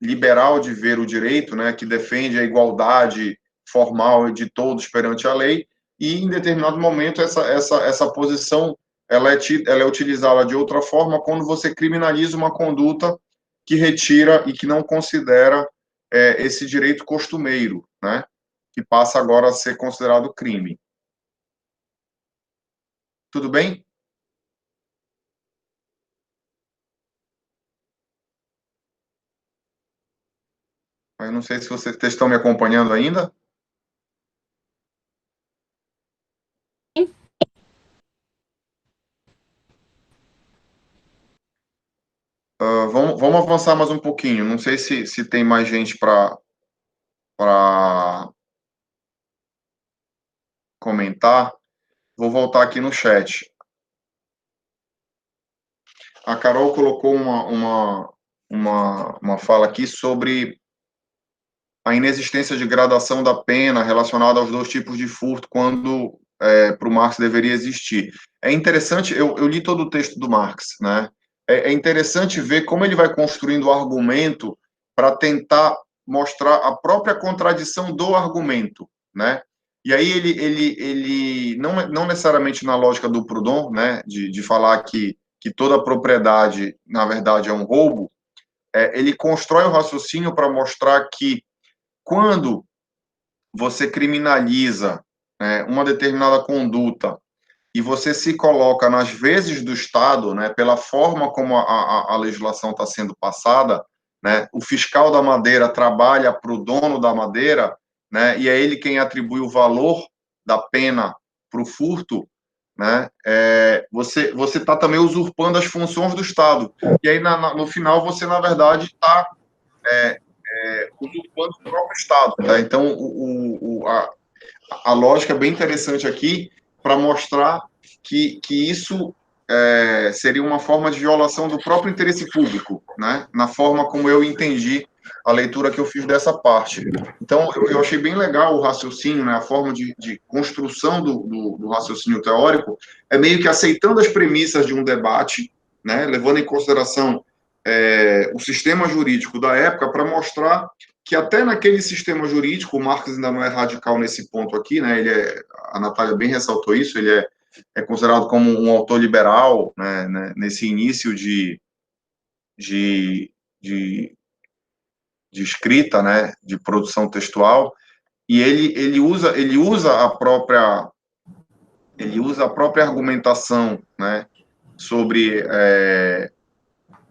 liberal de ver o direito, né, que defende a igualdade formal de todos perante a lei, e em determinado momento essa posição ela é utilizada de outra forma quando você criminaliza uma conduta que retira e que não considera esse direito costumeiro, né, que passa agora a ser considerado crime. Tudo bem? Eu não sei se vocês estão me acompanhando ainda. Vamos avançar mais um pouquinho. Não sei se tem mais gente para comentar. Vou voltar aqui no chat. A Carol colocou uma fala aqui sobre a inexistência de gradação da pena relacionada aos dois tipos de furto, quando para o Marx deveria existir. É interessante, eu li todo o texto do Marx, né? É interessante ver como ele vai construindo o argumento para tentar mostrar a própria contradição do argumento, né? E aí ele não necessariamente na lógica do Proudhon, né, de falar que toda propriedade, na verdade, é um roubo, ele constrói o raciocínio para mostrar que quando você criminaliza uma determinada conduta e você se coloca nas vezes do Estado, né, pela forma como a legislação está sendo passada, né, o fiscal da madeira trabalha para o dono da madeira, né, e é ele quem atribui o valor da pena para o furto, né, você está também usurpando as funções do Estado. E aí, no final, você, na verdade, está usurpando o próprio Estado. Tá? Então, a lógica é bem interessante aqui para mostrar que isso seria uma forma de violação do próprio interesse público, né? Na forma como eu entendi a leitura que eu fiz dessa parte. Então, eu achei bem legal o raciocínio, né? A forma de construção do raciocínio teórico é meio que aceitando as premissas de um debate, né? Levando em consideração o sistema jurídico da época para mostrar que até naquele sistema jurídico, o Marx ainda não é radical nesse ponto aqui, né? A Natália bem ressaltou isso, ele é considerado como um autor liberal, né, nesse início de escrita, né, de produção textual, e ele usa a própria argumentação, né, sobre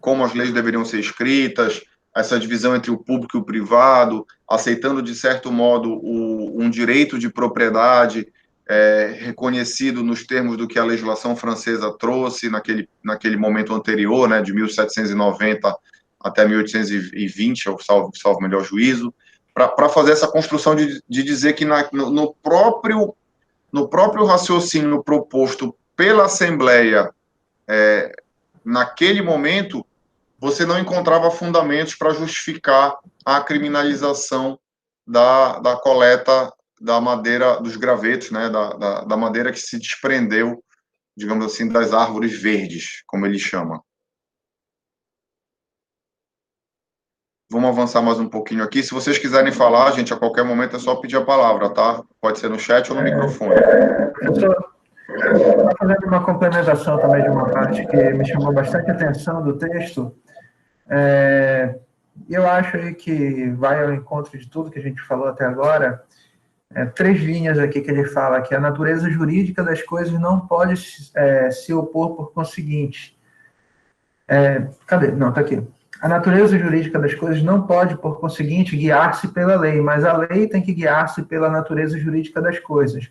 como as leis deveriam ser escritas, essa divisão entre o público e o privado, aceitando, de certo modo, um direito de propriedade reconhecido nos termos do que a legislação francesa trouxe naquele momento anterior, né, de 1790 até 1820, salvo melhor juízo, para fazer essa construção de dizer que no próprio raciocínio proposto pela Assembleia, naquele momento, você não encontrava fundamentos para justificar a criminalização da coleta da madeira, dos gravetos, né, da madeira que se desprendeu, digamos assim, das árvores verdes, como ele chama. Vamos avançar mais um pouquinho aqui. Se vocês quiserem falar, gente, a qualquer momento é só pedir a palavra, tá? Pode ser no chat ou no microfone. Eu estou fazendo uma complementação também de uma parte que me chamou bastante atenção do texto. Eu acho aí que vai ao encontro de tudo que a gente falou até agora. 3 linhas aqui que ele fala, que a natureza jurídica das coisas não pode se opor por conseguinte. Cadê? Não, está aqui. A natureza jurídica das coisas não pode, por conseguinte, guiar-se pela lei, mas a lei tem que guiar-se pela natureza jurídica das coisas.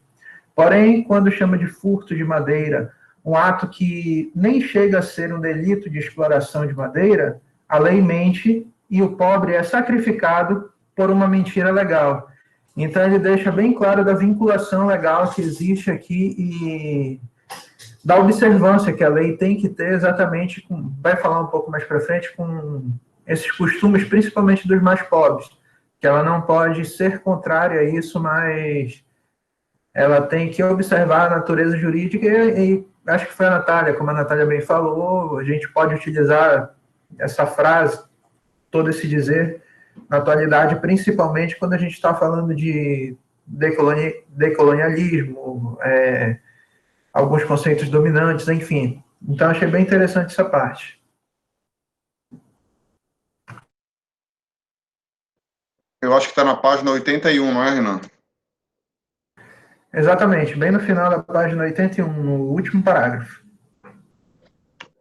Porém, quando chama de furto de madeira um ato que nem chega a ser um delito de exploração de madeira, a lei mente e o pobre é sacrificado por uma mentira legal. Então, ele deixa bem claro da vinculação legal que existe aqui e da observância que a lei tem que ter exatamente, vai falar um pouco mais para frente, com esses costumes, principalmente dos mais pobres, que ela não pode ser contrária a isso, mas ela tem que observar a natureza jurídica e acho que foi a Natália, como a Natália bem falou, a gente pode utilizar essa frase, todo esse dizer, na atualidade, principalmente quando a gente está falando de decolonialismo, alguns conceitos dominantes, enfim. Então, achei bem interessante essa parte. Eu acho que está na página 81, não é, Renan? Exatamente, bem no final da página 81, no último parágrafo.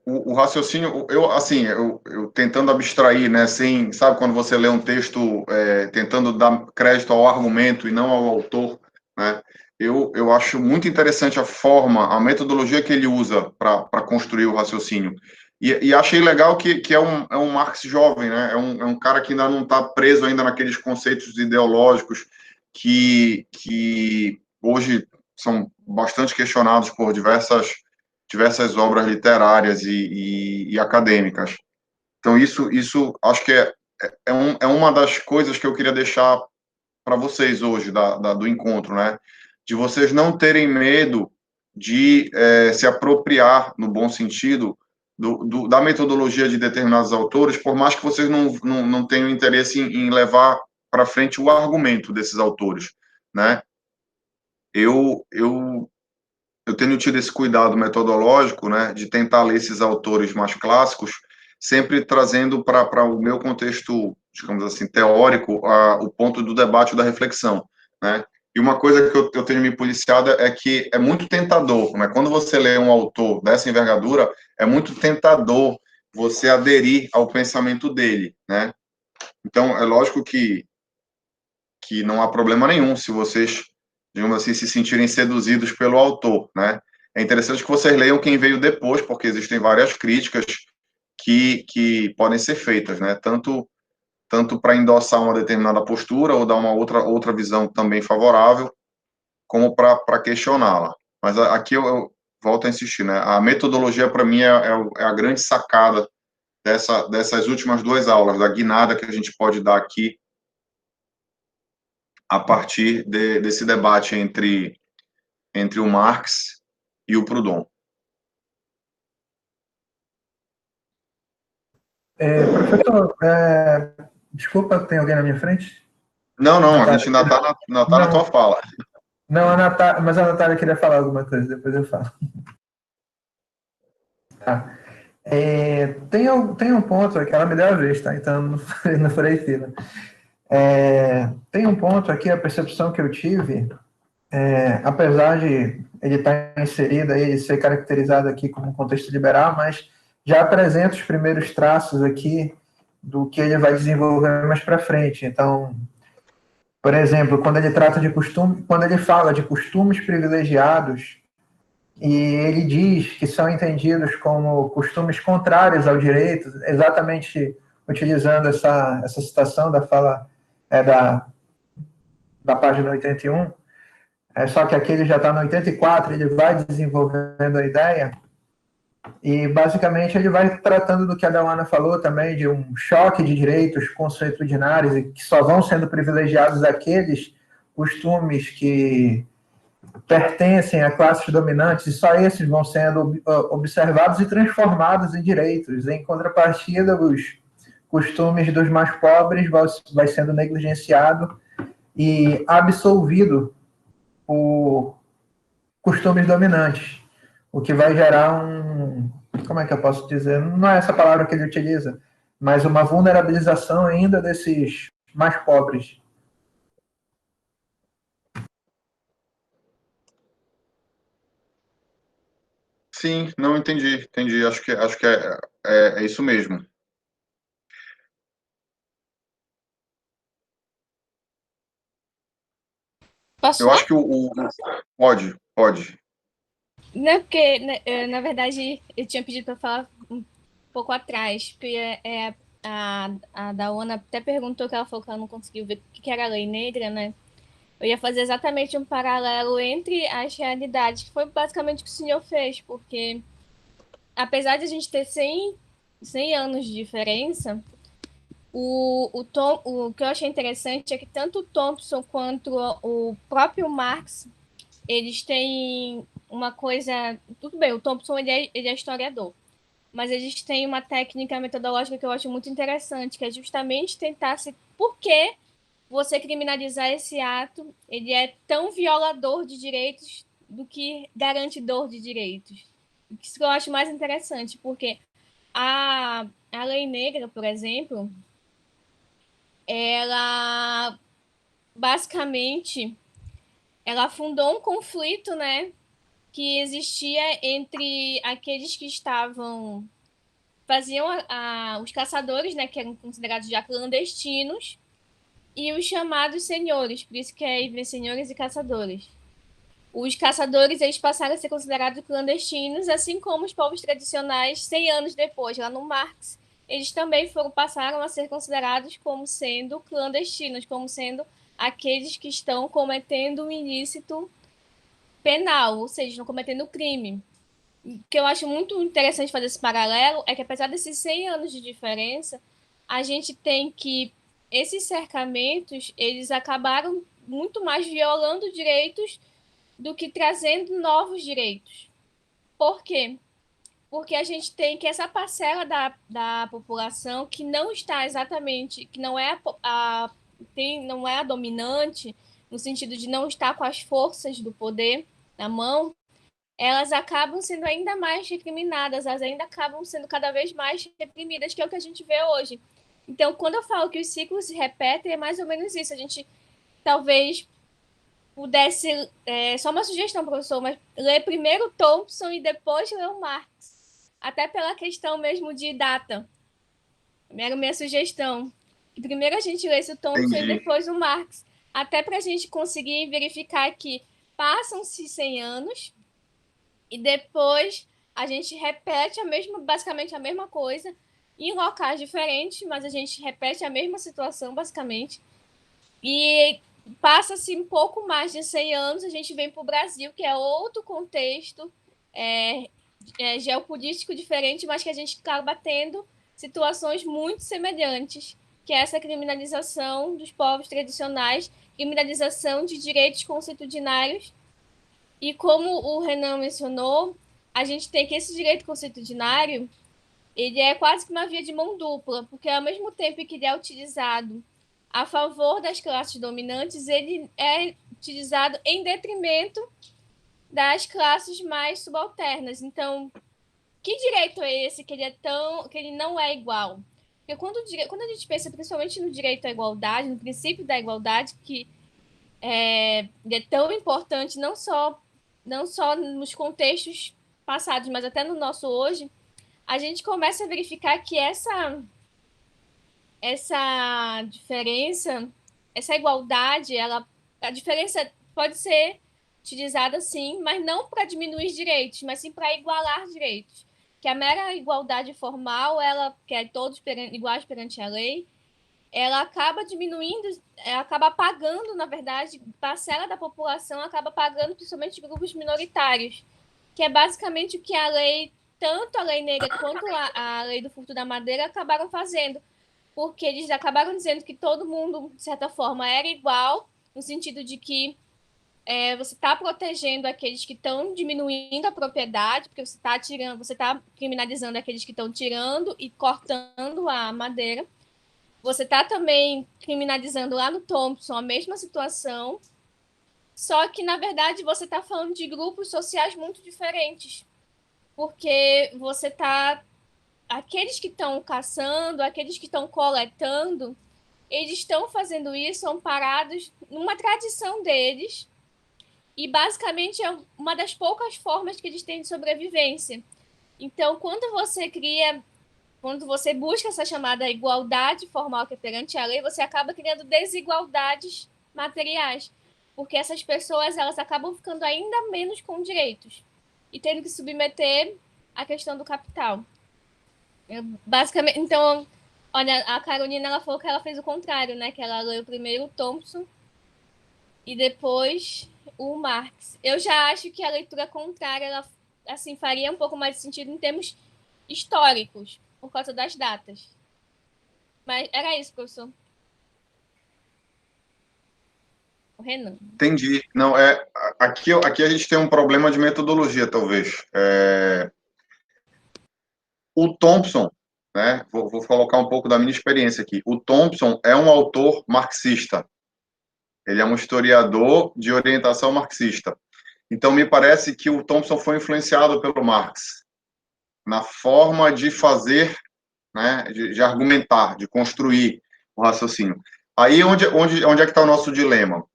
O raciocínio, eu tentando abstrair, né, sem, sabe, quando você lê um texto tentando dar crédito ao argumento e não ao autor, né, eu acho muito interessante a forma, a metodologia que ele usa para construir o raciocínio. E achei legal que é um Marx jovem, né, é um cara que ainda não está preso ainda naqueles conceitos ideológicos que hoje são bastante questionados por diversas obras literárias e acadêmicas. Então, isso acho que é uma das coisas que eu queria deixar para vocês hoje, do encontro, né? De vocês não terem medo de se apropriar, no bom sentido, da metodologia de determinados autores, por mais que vocês não tenham interesse em levar para frente o argumento desses autores, né? Eu tenho tido esse cuidado metodológico, né, de tentar ler esses autores mais clássicos, sempre trazendo para o meu contexto, digamos assim, teórico, o ponto do debate e da reflexão, né? E uma coisa que eu tenho me policiado é que é muito tentador, né? Quando você lê um autor dessa envergadura, é muito tentador você aderir ao pensamento dele, né? Então, é lógico que não há problema nenhum se vocês, digamos assim, se sentirem seduzidos pelo autor, né? É interessante que vocês leiam quem veio depois, porque existem várias críticas que podem ser feitas, né? Tanto para endossar uma determinada postura ou dar uma outra visão também favorável, como para questioná-la. Mas aqui eu volto a insistir, né? A metodologia, para mim, é a grande sacada dessas últimas duas aulas, da guinada que a gente pode dar aqui a partir desse debate entre o Marx e o Proudhon. Professor, desculpa, tem alguém na minha frente? Não, a Natália, gente ainda está na tua não, fala. não, mas a Natália queria falar alguma coisa, depois eu falo. Tá. Tem um ponto aqui, ela me deu a vez, tá? Então não farei fila. Tem um ponto aqui, a percepção que eu tive, apesar de ele estar inserido aí, ser caracterizado aqui como um contexto liberal, mas já apresenta os primeiros traços aqui do que ele vai desenvolver mais para frente. Então, por exemplo, quando ele trata de costume, quando ele fala de costumes privilegiados, e ele diz que são entendidos como costumes contrários ao direito, exatamente utilizando essa citação da fala da página 81, só que aqui ele já está no 84, ele vai desenvolvendo a ideia, e basicamente ele vai tratando do que a Dawana falou também, de um choque de direitos consuetudinários, e que só vão sendo privilegiados aqueles costumes que pertencem a classes dominantes, e só esses vão sendo observados e transformados em direitos. Em contrapartida, os costumes dos mais pobres vai sendo negligenciado e absolvido por costumes dominantes, o que vai gerar como é que eu posso dizer? Não é essa palavra que ele utiliza, mas uma vulnerabilização ainda desses mais pobres. Sim, não entendi. Acho que é isso mesmo. Posso Eu falar? acho que pode. Não, porque, né, na verdade, eu tinha pedido para falar um pouco atrás, porque a Daona até perguntou, que ela falou que ela não conseguiu ver o que era a lei negra, né? Eu ia fazer exatamente um paralelo entre as realidades, que foi basicamente o que o senhor fez, porque apesar de a gente ter 100 anos de diferença, o que eu achei interessante é que tanto o Thompson quanto o próprio Marx, eles têm uma coisa... Tudo bem, o Thompson ele é historiador, mas eles têm uma técnica metodológica que eu acho muito interessante, que é justamente tentar se... Por que você criminalizar esse ato? Ele é tão violador de direitos do que garantidor de direitos. Isso que eu acho mais interessante, porque a lei negra, por exemplo, ela basicamente ela fundou um conflito, né, que existia entre aqueles que faziam os caçadores, né, que eram considerados já clandestinos, e os chamados senhores, por isso que aí vem senhores e caçadores. Os caçadores, eles passaram a ser considerados clandestinos, assim como os povos tradicionais, 100 anos depois, lá no Marx, eles também passaram a ser considerados como sendo clandestinos, como sendo aqueles que estão cometendo um ilícito penal, ou seja, estão cometendo crime. O que eu acho muito interessante fazer esse paralelo é que, apesar desses 100 anos de diferença, a gente tem que esses cercamentos, eles acabaram muito mais violando direitos do que trazendo novos direitos. Por quê? Porque a gente tem que essa parcela da população que não está exatamente, que não é não é a dominante, no sentido de não estar com as forças do poder na mão, elas acabam sendo ainda mais recriminadas, elas ainda acabam sendo cada vez mais reprimidas, que é o que a gente vê hoje. Então, quando eu falo que os ciclos se repetem, é mais ou menos isso. A gente talvez pudesse, só uma sugestão, professor, mas ler primeiro Thompson e depois ler o Marx, até pela questão mesmo de data. Era minha sugestão. Que primeiro a gente lesse o Thompson e Entendi. depois o Marx, até para a gente conseguir verificar que passam-se 100 anos e depois a gente repete basicamente a mesma coisa em locais diferentes, mas a gente repete a mesma situação, basicamente. E passa-se um pouco mais de 100 anos, a gente vem para o Brasil, que é outro contexto geopolítico diferente, mas que a gente acaba tendo situações muito semelhantes, que é essa criminalização dos povos tradicionais, criminalização de direitos consuetudinários. E como o Renan mencionou, a gente tem que esse direito consuetudinário, ele é quase que uma via de mão dupla, porque ao mesmo tempo que ele é utilizado a favor das classes dominantes, ele é utilizado em detrimento das classes mais subalternas. Então, que direito é esse que ele não é igual? Porque quando a gente pensa principalmente no direito à igualdade, no princípio da igualdade, que ele é tão importante não só nos contextos passados, mas até no nosso hoje, a gente começa a verificar que essa diferença, essa igualdade, a diferença pode ser utilizada sim, mas não para diminuir direitos, mas sim para igualar direitos. Que a mera igualdade formal, ela que é todos iguais perante a lei, ela acaba diminuindo, acaba pagando, na verdade, parcela da população acaba pagando, principalmente grupos minoritários, que é basicamente o que tanto a lei negra quanto a lei do furto da madeira acabaram fazendo, porque eles acabaram dizendo que todo mundo, de certa forma, era igual, no sentido de que você está protegendo aqueles que estão diminuindo a propriedade, porque você está criminalizando aqueles que estão tirando e cortando a madeira. Você está também criminalizando lá no Thompson a mesma situação, só que, na verdade, você está falando de grupos sociais muito diferentes, porque você está... Aqueles que estão caçando, aqueles que estão coletando, eles estão fazendo isso amparados numa tradição deles, e basicamente é uma das poucas formas que eles têm de sobrevivência. Então, quando você busca essa chamada igualdade formal que é perante a lei, você acaba criando desigualdades materiais, porque essas pessoas elas acabam ficando ainda menos com direitos e tendo que submeter à questão do capital. Basicamente, então, olha, a Carolina ela falou que ela fez o contrário, né? Que ela leu primeiro o Thompson e depois o Marx. Eu já acho que a leitura contrária ela assim faria um pouco mais de sentido em termos históricos, por causa das datas. Mas era isso, professor. O Renan. Entendi. Não, aqui a gente tem um problema de metodologia, talvez. o Thompson, né, vou colocar um pouco da minha experiência aqui, o Thompson é um autor marxista, ele é um historiador de orientação marxista. Então, me parece que o Thompson foi influenciado pelo Marx, na forma de fazer, né, de argumentar, de construir o raciocínio. Aí, onde é que está o nosso dilema?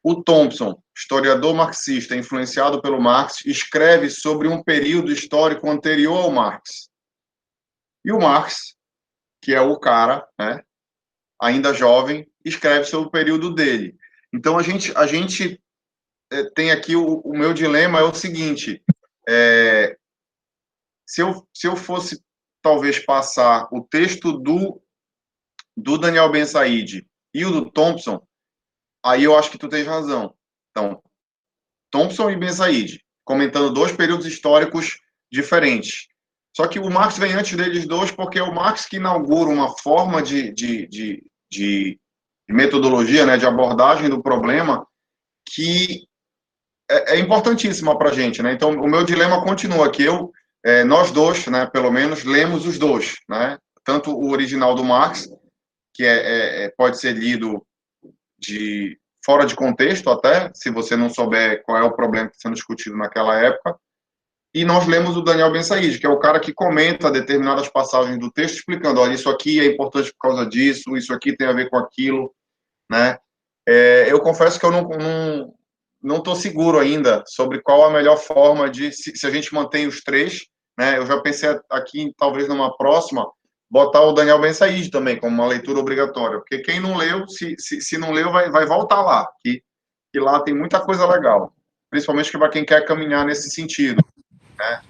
O Thompson, historiador marxista, influenciado pelo Marx, escreve sobre um período histórico anterior ao Marx. E o Marx, que é o cara, né, ainda jovem, escreve sobre o período dele. Então, a gente tem aqui o meu dilema é o seguinte, se eu fosse, talvez, passar o texto do Daniel Ben Said e o do Thompson, aí eu acho que tu tens razão. Então, Thompson e Ben Said, comentando dois períodos históricos diferentes. Só que o Marx vem antes deles dois, porque é o Marx que inaugura uma forma de metodologia, né, de abordagem do problema, que é importantíssima para a gente, né? Então, o meu dilema continua, que nós dois, né, pelo menos, lemos os dois, né? Tanto o original do Marx, que pode ser lido fora de contexto até, se você não souber qual é o problema que está sendo discutido naquela época, e nós lemos o Daniel Ben Said, que é o cara que comenta determinadas passagens do texto, explicando, olha, isso aqui é importante por causa disso, isso aqui tem a ver com aquilo, né? Eu confesso que eu não estou seguro ainda sobre qual a melhor forma se a gente mantém os três, né? Eu já pensei aqui, talvez numa próxima, botar o Daniel Ben Said também como uma leitura obrigatória, porque quem não leu, se não leu, vai voltar lá, que lá tem muita coisa legal, principalmente para quem quer caminhar nesse sentido, né?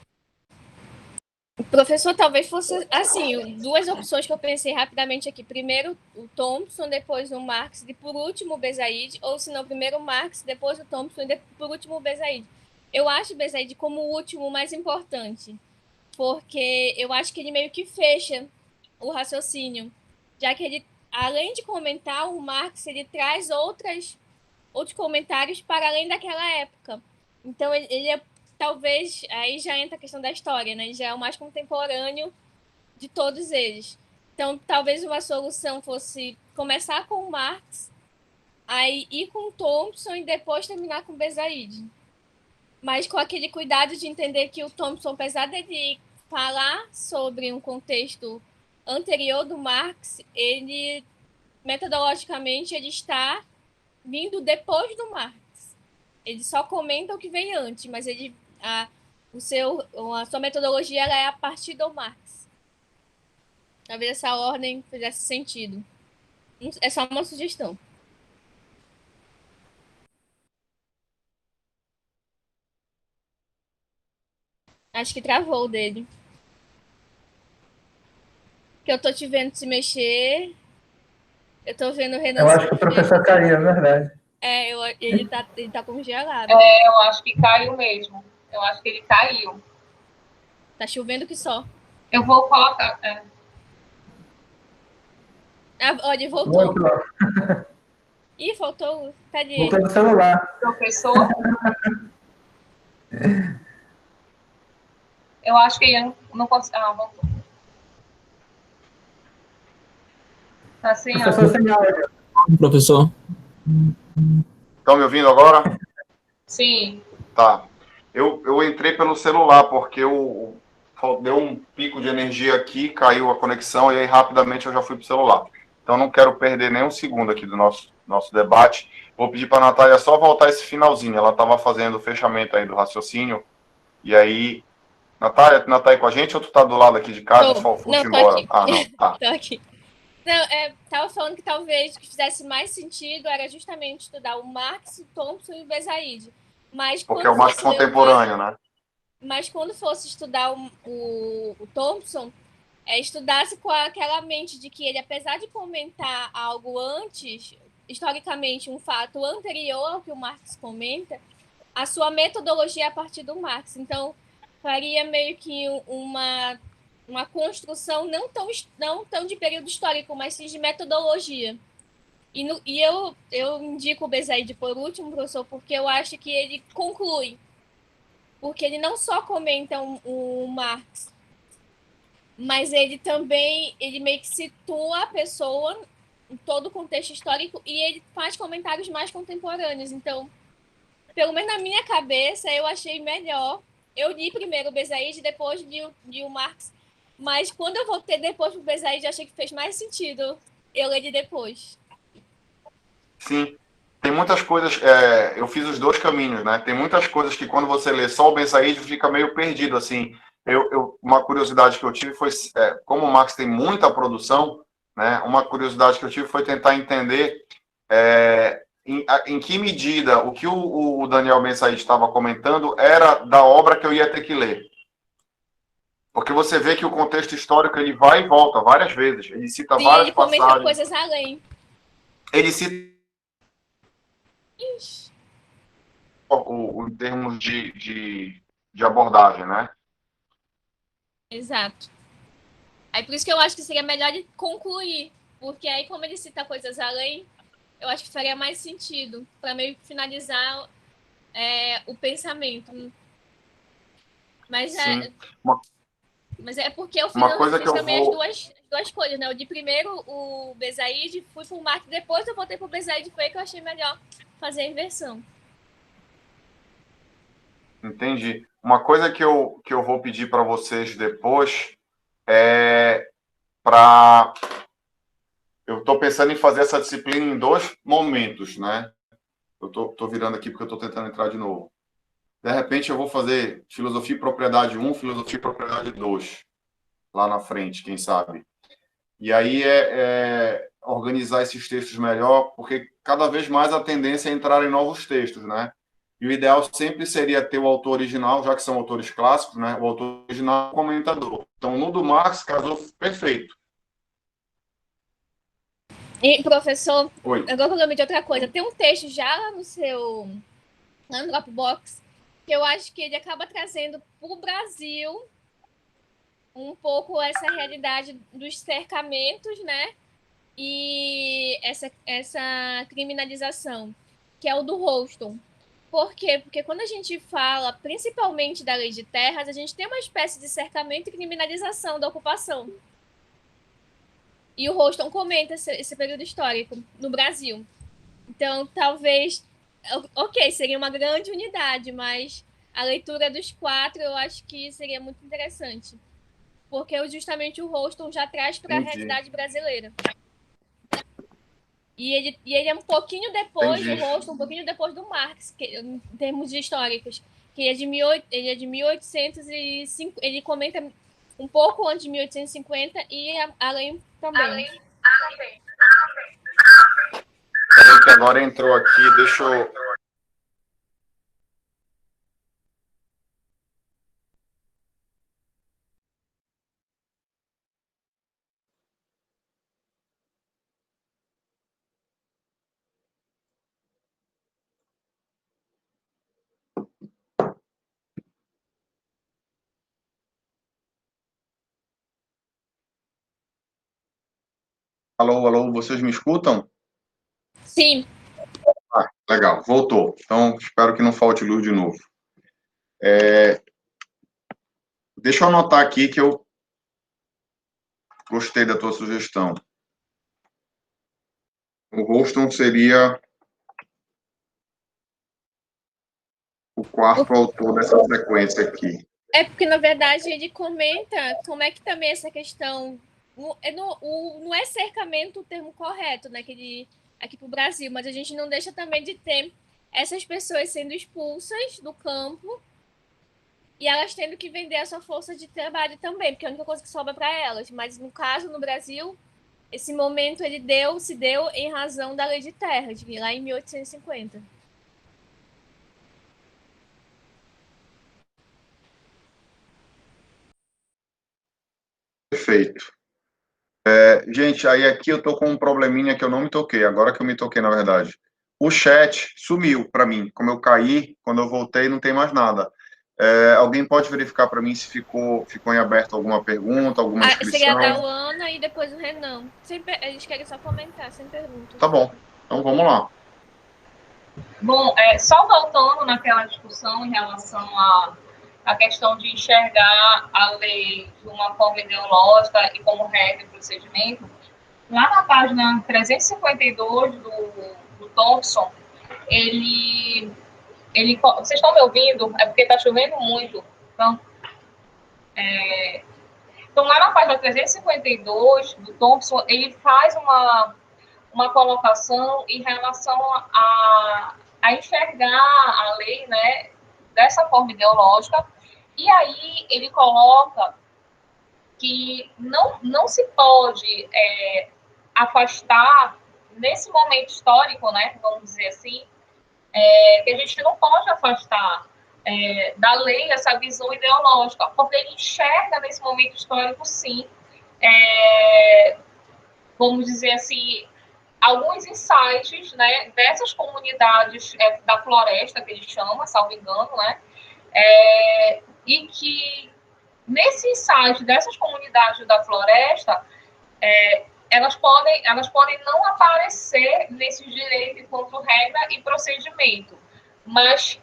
Professor, talvez fosse, assim, duas opções que eu pensei rapidamente aqui. Primeiro o Thompson, depois o Marx e por último o Besaid, ou se não, primeiro o Marx, depois o Thompson e por último o Besaid. Eu acho o Besaid como o último mais importante, porque eu acho que ele meio que fecha o raciocínio, já que ele, além de comentar o Marx, ele traz outros comentários para além daquela época. Então, ele é, talvez, aí já entra a questão da história, né? Ele já é o mais contemporâneo de todos eles. Então, talvez uma solução fosse começar com o Marx, aí ir com o Thompson e depois terminar com o Besaid. Mas com aquele cuidado de entender que o Thompson, apesar dele falar sobre um contexto anterior do Marx, ele, metodologicamente, ele está vindo depois do Marx. Ele só comenta o que vem antes, mas a sua metodologia ela é a partir do Marx. Talvez essa ordem fizesse sentido. É só uma sugestão. Acho que travou o dele. Que eu tô te vendo se mexer. Eu tô vendo o Renan. Eu acho que o professor caiu, é verdade. Ele tá congelado. Eu acho que caiu mesmo. Eu acho que ele caiu. Tá chovendo que só. Eu vou colocar. Olha, voltou. Voltou. Ih, faltou. Cadê? Voltou no celular. Professor? Eu acho que ele não conseguiu. Voltou. Tá sem Professor sem áudio. Professor. Estão me ouvindo agora? Sim. Tá. Eu entrei pelo celular, porque deu um pico de energia aqui, caiu a conexão, e aí rapidamente eu já fui para o celular. Então não quero perder nem um segundo aqui do nosso debate. Vou pedir para a Natália só voltar esse finalzinho. Ela estava fazendo o fechamento aí do raciocínio. E aí, Natália, tu não tá aí com a gente ou tu tá do lado aqui de casa e foi embora? Aqui. Não, tá. Tô aqui. Não, tava falando que talvez o que fizesse mais sentido era justamente estudar o Marx, o Thompson e o Besaid. Porque é o mais contemporâneo, né? Mas quando fosse estudar o Thompson, estudasse com aquela mente de que ele, apesar de comentar algo antes, historicamente, um fato anterior ao que o Marx comenta, a sua metodologia é a partir do Marx. Então, faria meio que uma construção não tão de período histórico, mas sim de metodologia. E eu indico o Besaid por último, professor, porque eu acho que ele conclui. Porque ele não só comenta o Marx, mas ele também, ele meio que situa a pessoa em todo o contexto histórico e ele faz comentários mais contemporâneos. Então, pelo menos na minha cabeça, eu achei melhor. Eu li primeiro o Bezaid, depois li o Marx, mas quando eu voltei depois pro Bezaid, eu achei que fez mais sentido eu ler depois. Sim. Tem muitas coisas, eu fiz os dois caminhos, né? Tem muitas coisas que quando você lê só o Ben Said fica meio perdido, assim. Uma curiosidade que eu tive foi, como o Marx tem muita produção, né? Uma curiosidade que eu tive foi tentar entender em que medida o que o Daniel Ben Said estava comentando era da obra que eu ia ter que ler. Porque você vê que o contexto histórico ele vai e volta várias vezes. Ele cita Sim, várias ele comenta passagens. coisas além. Ele cita em termos de abordagem, né? Exato. Aí por isso que eu acho que seria melhor de concluir, porque aí como ele cita coisas além, eu acho que faria mais sentido para meio que finalizar o pensamento. Mas mas é porque eu fiz também as duas coisas, né? Eu de primeiro o Bezaid, fui pro Marx, depois eu voltei pro Bezaid, foi que eu achei melhor fazer a inversão. Entendi. Uma coisa que eu vou pedir para vocês depois é para... Eu estou pensando em fazer essa disciplina em 2 momentos, né? Eu estou virando aqui porque eu estou tentando entrar de novo. De repente eu vou fazer Filosofia e Propriedade 1, Filosofia e Propriedade 2, lá na frente, quem sabe. E aí organizar esses textos melhor, porque cada vez mais a tendência é entrar em novos textos, né? E o ideal sempre seria ter o autor original, já que são autores clássicos, né? O autor original e o comentador. Então, no do Marx casou perfeito. E, professor, Oi. agora eu lembrei de outra coisa. Tem um texto já lá no Dropbox, que eu acho que ele acaba trazendo para o Brasil um pouco essa realidade dos cercamentos, né? E essa criminalização, que é o do Rolston. Por quê? Porque quando a gente fala principalmente da lei de terras, a gente tem uma espécie de cercamento e criminalização da ocupação. E o Rolston comenta esse período histórico no Brasil. Então, talvez... Ok, seria uma grande unidade, mas a leitura dos 4 eu acho que seria muito interessante. Porque justamente o Rolston já traz para a realidade brasileira. E ele é um pouquinho depois do Rolston, um pouquinho depois do Marx, em termos de históricos. Que ele é de 1805, ele comenta um pouco antes de 1850 e além também. Peraí que agora entrou aqui, deixa eu... Alô, alô, vocês me escutam? Sim. Ah, legal, voltou. Então, espero que não falte luz de novo. Deixa eu anotar aqui que eu gostei da tua sugestão. O Rolston seria o quarto autor dessa sequência aqui. É porque, na verdade, ele comenta como é que também essa questão... Não é cercamento o termo correto, né, aqui para o Brasil, mas a gente não deixa também de ter essas pessoas sendo expulsas do campo e elas tendo que vender a sua força de trabalho também, porque é a única coisa que sobra para elas. Mas, no caso, no Brasil, esse momento ele se deu em razão da Lei de Terras, lá em 1850. Perfeito. Gente, aí aqui eu tô com um probleminha que eu não me toquei, agora que eu me toquei, na verdade. O chat sumiu para mim. Como eu caí, quando eu voltei, não tem mais nada. Alguém pode verificar para mim se ficou em aberto alguma pergunta, alguma inscrição? Seria a da Luana e depois o Renan. Eles querem só comentar, sem pergunta. Tá bom. Então vamos lá. Bom, só voltando naquela discussão em relação a questão de enxergar a lei de uma forma ideológica e como regra e procedimento, lá na página 352 do Thompson, vocês estão me ouvindo? É porque está chovendo muito. Então, lá na página 352 do Thompson, ele faz uma colocação em relação a enxergar a lei, né, dessa forma ideológica, e aí ele coloca que não se pode afastar, nesse momento histórico, né, vamos dizer assim, que a gente não pode afastar da lei essa visão ideológica, porque ele enxerga nesse momento histórico, sim, vamos dizer assim, alguns insights, né, dessas comunidades da floresta, que ele chama, salvo engano, né, e que nesse insight dessas comunidades da floresta, elas podem não aparecer nesse direito enquanto regra e procedimento, mas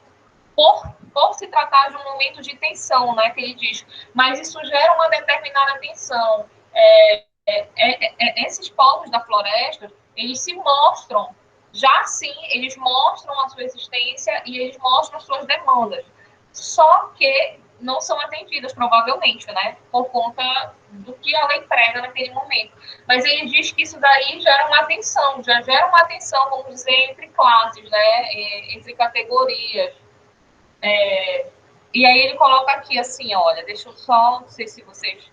por se tratar de um momento de tensão, né, que ele diz, mas isso gera uma determinada tensão. Esses povos da floresta, eles se mostram, já sim, eles mostram a sua existência e eles mostram suas demandas, só que não são atendidas, provavelmente, né, por conta do que a lei prega naquele momento. Mas ele diz que isso daí gera uma tensão, vamos dizer, entre classes, né, entre categorias. E aí ele coloca aqui assim, olha, deixa eu só, não sei se vocês...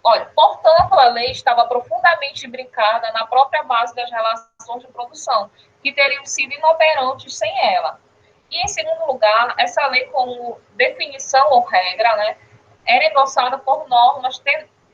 Olha, portanto, a lei estava profundamente brincada na própria base das relações de produção, que teriam sido inoperantes sem ela. E, em segundo lugar, essa lei, como definição ou regra, né, era endossada por normas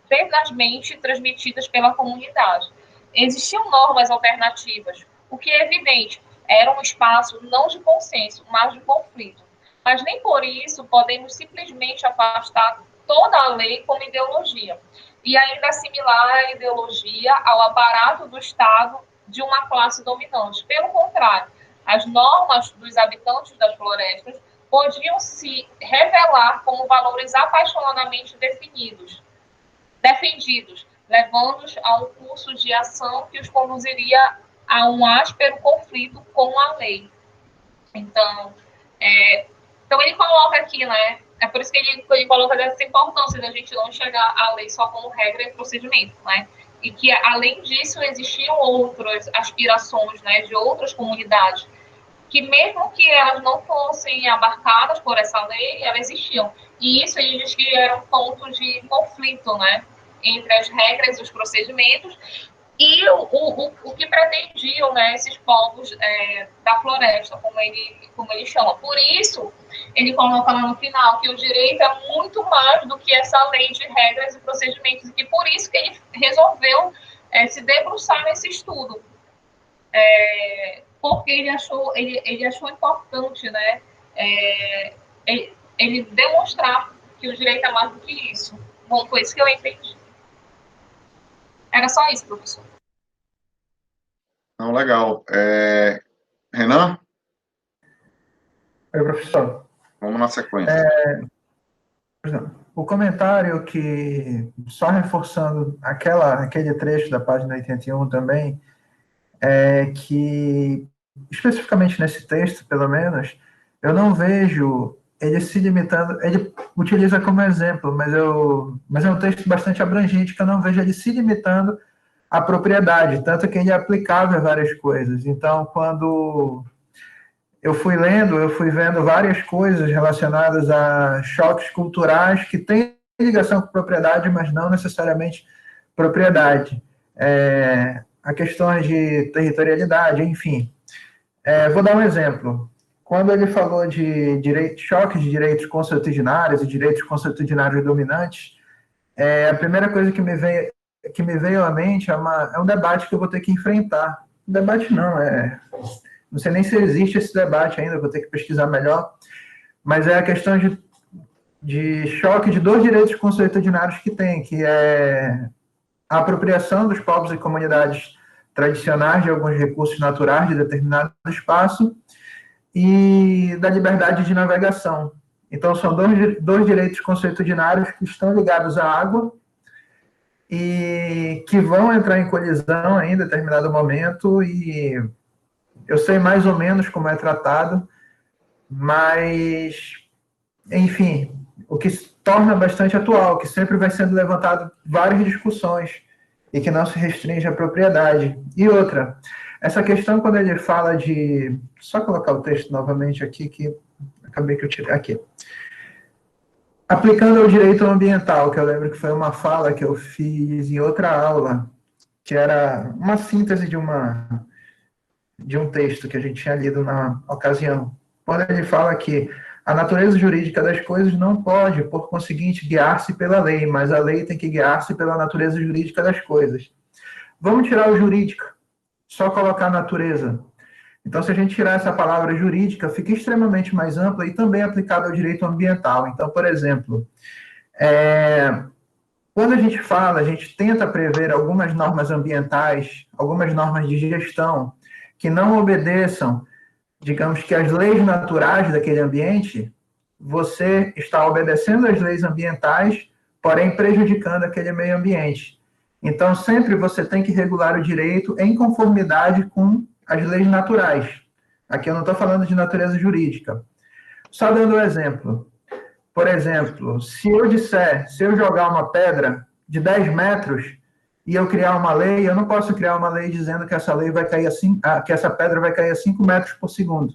tenazmente transmitidas pela comunidade. Existiam normas alternativas, o que é evidente, era um espaço não de consenso, mas de conflito. Mas nem por isso podemos simplesmente afastar toda a lei como ideologia, e ainda assimilar a ideologia ao aparato do Estado de uma classe dominante. Pelo contrário, as normas dos habitantes das florestas podiam se revelar como valores apaixonadamente defendidos, levando-os a um curso de ação que os conduziria a um áspero conflito com a lei. Então ele coloca aqui, né? É por isso que ele coloca essa importância da gente não enxergar a lei só como regra e procedimento, né? E que, além disso, existiam outras aspirações, né, de outras comunidades, que mesmo que elas não fossem abarcadas por essa lei, elas existiam. E isso ele diz que era um ponto de conflito, né, entre as regras e os procedimentos e o que pretendiam, né, esses povos da floresta, como ele chama. Por isso, ele coloca lá no final que o direito é muito mais do que essa lei de regras e procedimentos, e que por isso que ele resolveu se debruçar nesse estudo. Porque ele achou importante, né, ele demonstrar que o direito é mais do que isso. Bom, foi isso que eu entendi. Era só isso, professor. Não, legal. Renan? Oi, professor. Vamos na sequência. O comentário que, só reforçando aquele trecho da página 81 também, é que, especificamente nesse texto, pelo menos, eu não vejo ele se limitando, ele utiliza como exemplo, mas é um texto bastante abrangente que eu não vejo ele se limitando à propriedade, tanto que ele é aplicável a várias coisas. Então, quando eu fui lendo, eu fui vendo várias coisas relacionadas a choques culturais que têm ligação com propriedade, mas não necessariamente propriedade. A questões de territorialidade, enfim. Vou dar um exemplo. Quando ele falou de choques de direitos consuetudinários e direitos consuetudinários dominantes, a primeira coisa que me veio à mente é um debate que eu vou ter que enfrentar. Debate não sei nem se existe esse debate ainda, vou ter que pesquisar melhor, mas é a questão de choque de dois direitos consuetudinários que tem, que é a apropriação dos povos e comunidades tradicionais de alguns recursos naturais de determinado espaço e da liberdade de navegação. Então, são dois direitos consuetudinários que estão ligados à água e que vão entrar em colisão em determinado momento, e eu sei mais ou menos como é tratado, mas, enfim, o que se torna bastante atual, que sempre vai sendo levantado várias discussões e que não se restringe à propriedade. E outra, essa questão quando ele fala de... Só colocar o texto novamente aqui, que acabei que eu tirei aqui. Aplicando ao direito ambiental, que eu lembro que foi uma fala que eu fiz em outra aula, que era uma síntese de um texto que a gente tinha lido na ocasião. Quando ele fala que a natureza jurídica das coisas não pode, por conseguinte, guiar-se pela lei, mas a lei tem que guiar-se pela natureza jurídica das coisas. Vamos tirar o jurídica, só colocar natureza. Então, se a gente tirar essa palavra jurídica, fica extremamente mais ampla e também aplicada ao direito ambiental. Então, por exemplo, quando a gente tenta prever algumas normas ambientais, algumas normas de gestão, que não obedeçam, digamos que as leis naturais daquele ambiente, você está obedecendo às leis ambientais, porém prejudicando aquele meio ambiente. Então, sempre você tem que regular o direito em conformidade com as leis naturais. Aqui eu não estou falando de natureza jurídica. Só dando um exemplo. Por exemplo, se eu jogar uma pedra de 10 metros e eu criar uma lei, eu não posso criar uma lei dizendo que essa lei vai cair que essa pedra vai cair a 5 metros por segundo.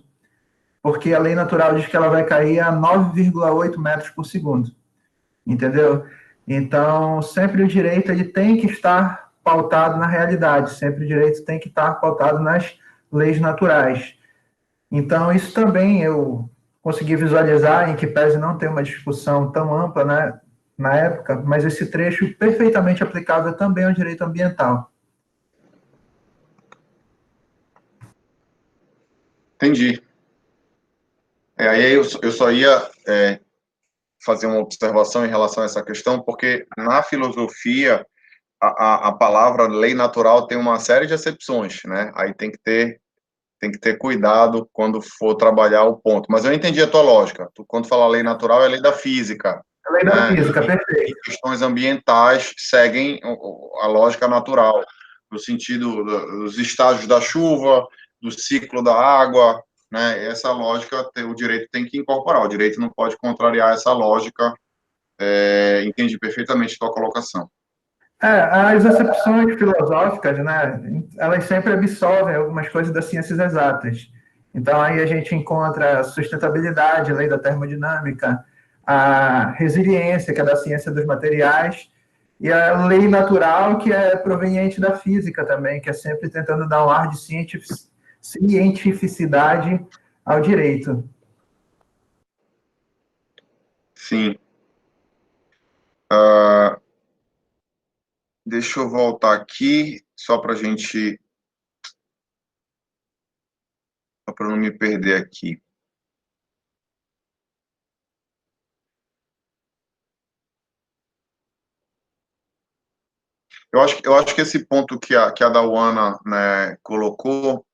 Porque a lei natural diz que ela vai cair a 9,8 metros por segundo. Entendeu? Então, sempre o direito ele tem que estar pautado na realidade, sempre o direito tem que estar pautado nas leis naturais. Então, isso também eu consegui visualizar, em que pese não ter uma discussão tão ampla, né, na época, mas esse trecho perfeitamente aplicável também ao direito ambiental. Entendi. Aí eu só ia fazer uma observação em relação a essa questão, porque na filosofia a palavra lei natural tem uma série de acepções, né? Aí tem que ter cuidado quando for trabalhar o ponto. Mas eu entendi a tua lógica. Quando fala lei natural, é lei da física. A lei da física, perfeito. E questões ambientais seguem a lógica natural, no sentido dos estágios da chuva, do ciclo da água, né? Essa lógica o direito tem que incorporar. O direito não pode contrariar essa lógica. Entendi perfeitamente a tua colocação. As acepções filosóficas, né, elas sempre absolvem algumas coisas das ciências exatas. Então, aí a gente encontra a sustentabilidade, a lei da termodinâmica, a resiliência, que é da ciência dos materiais, e a lei natural, que é proveniente da física também, que é sempre tentando dar um ar de cientificidade ao direito. Sim. Deixa eu voltar aqui, só para não me perder aqui. Eu acho que esse ponto que a Dawana, né, colocou,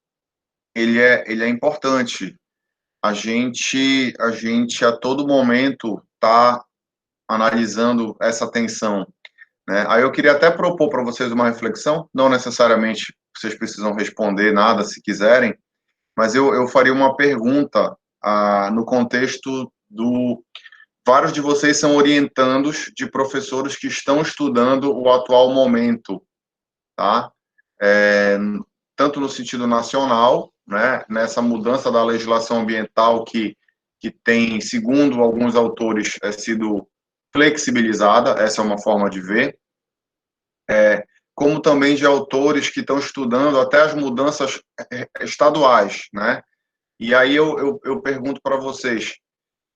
ele é importante. A gente a todo momento está analisando essa tensão, né? Aí eu queria até propor para vocês uma reflexão, não necessariamente vocês precisam responder nada se quiserem, mas eu faria uma pergunta no contexto do... Vários de vocês são orientandos de professores que estão estudando o atual momento, tá? Tanto no sentido nacional, né, nessa mudança da legislação ambiental que tem, segundo alguns autores, sido flexibilizada, essa é uma forma de ver, como também de autores que estão estudando até as mudanças estaduais, né? E aí eu pergunto para vocês,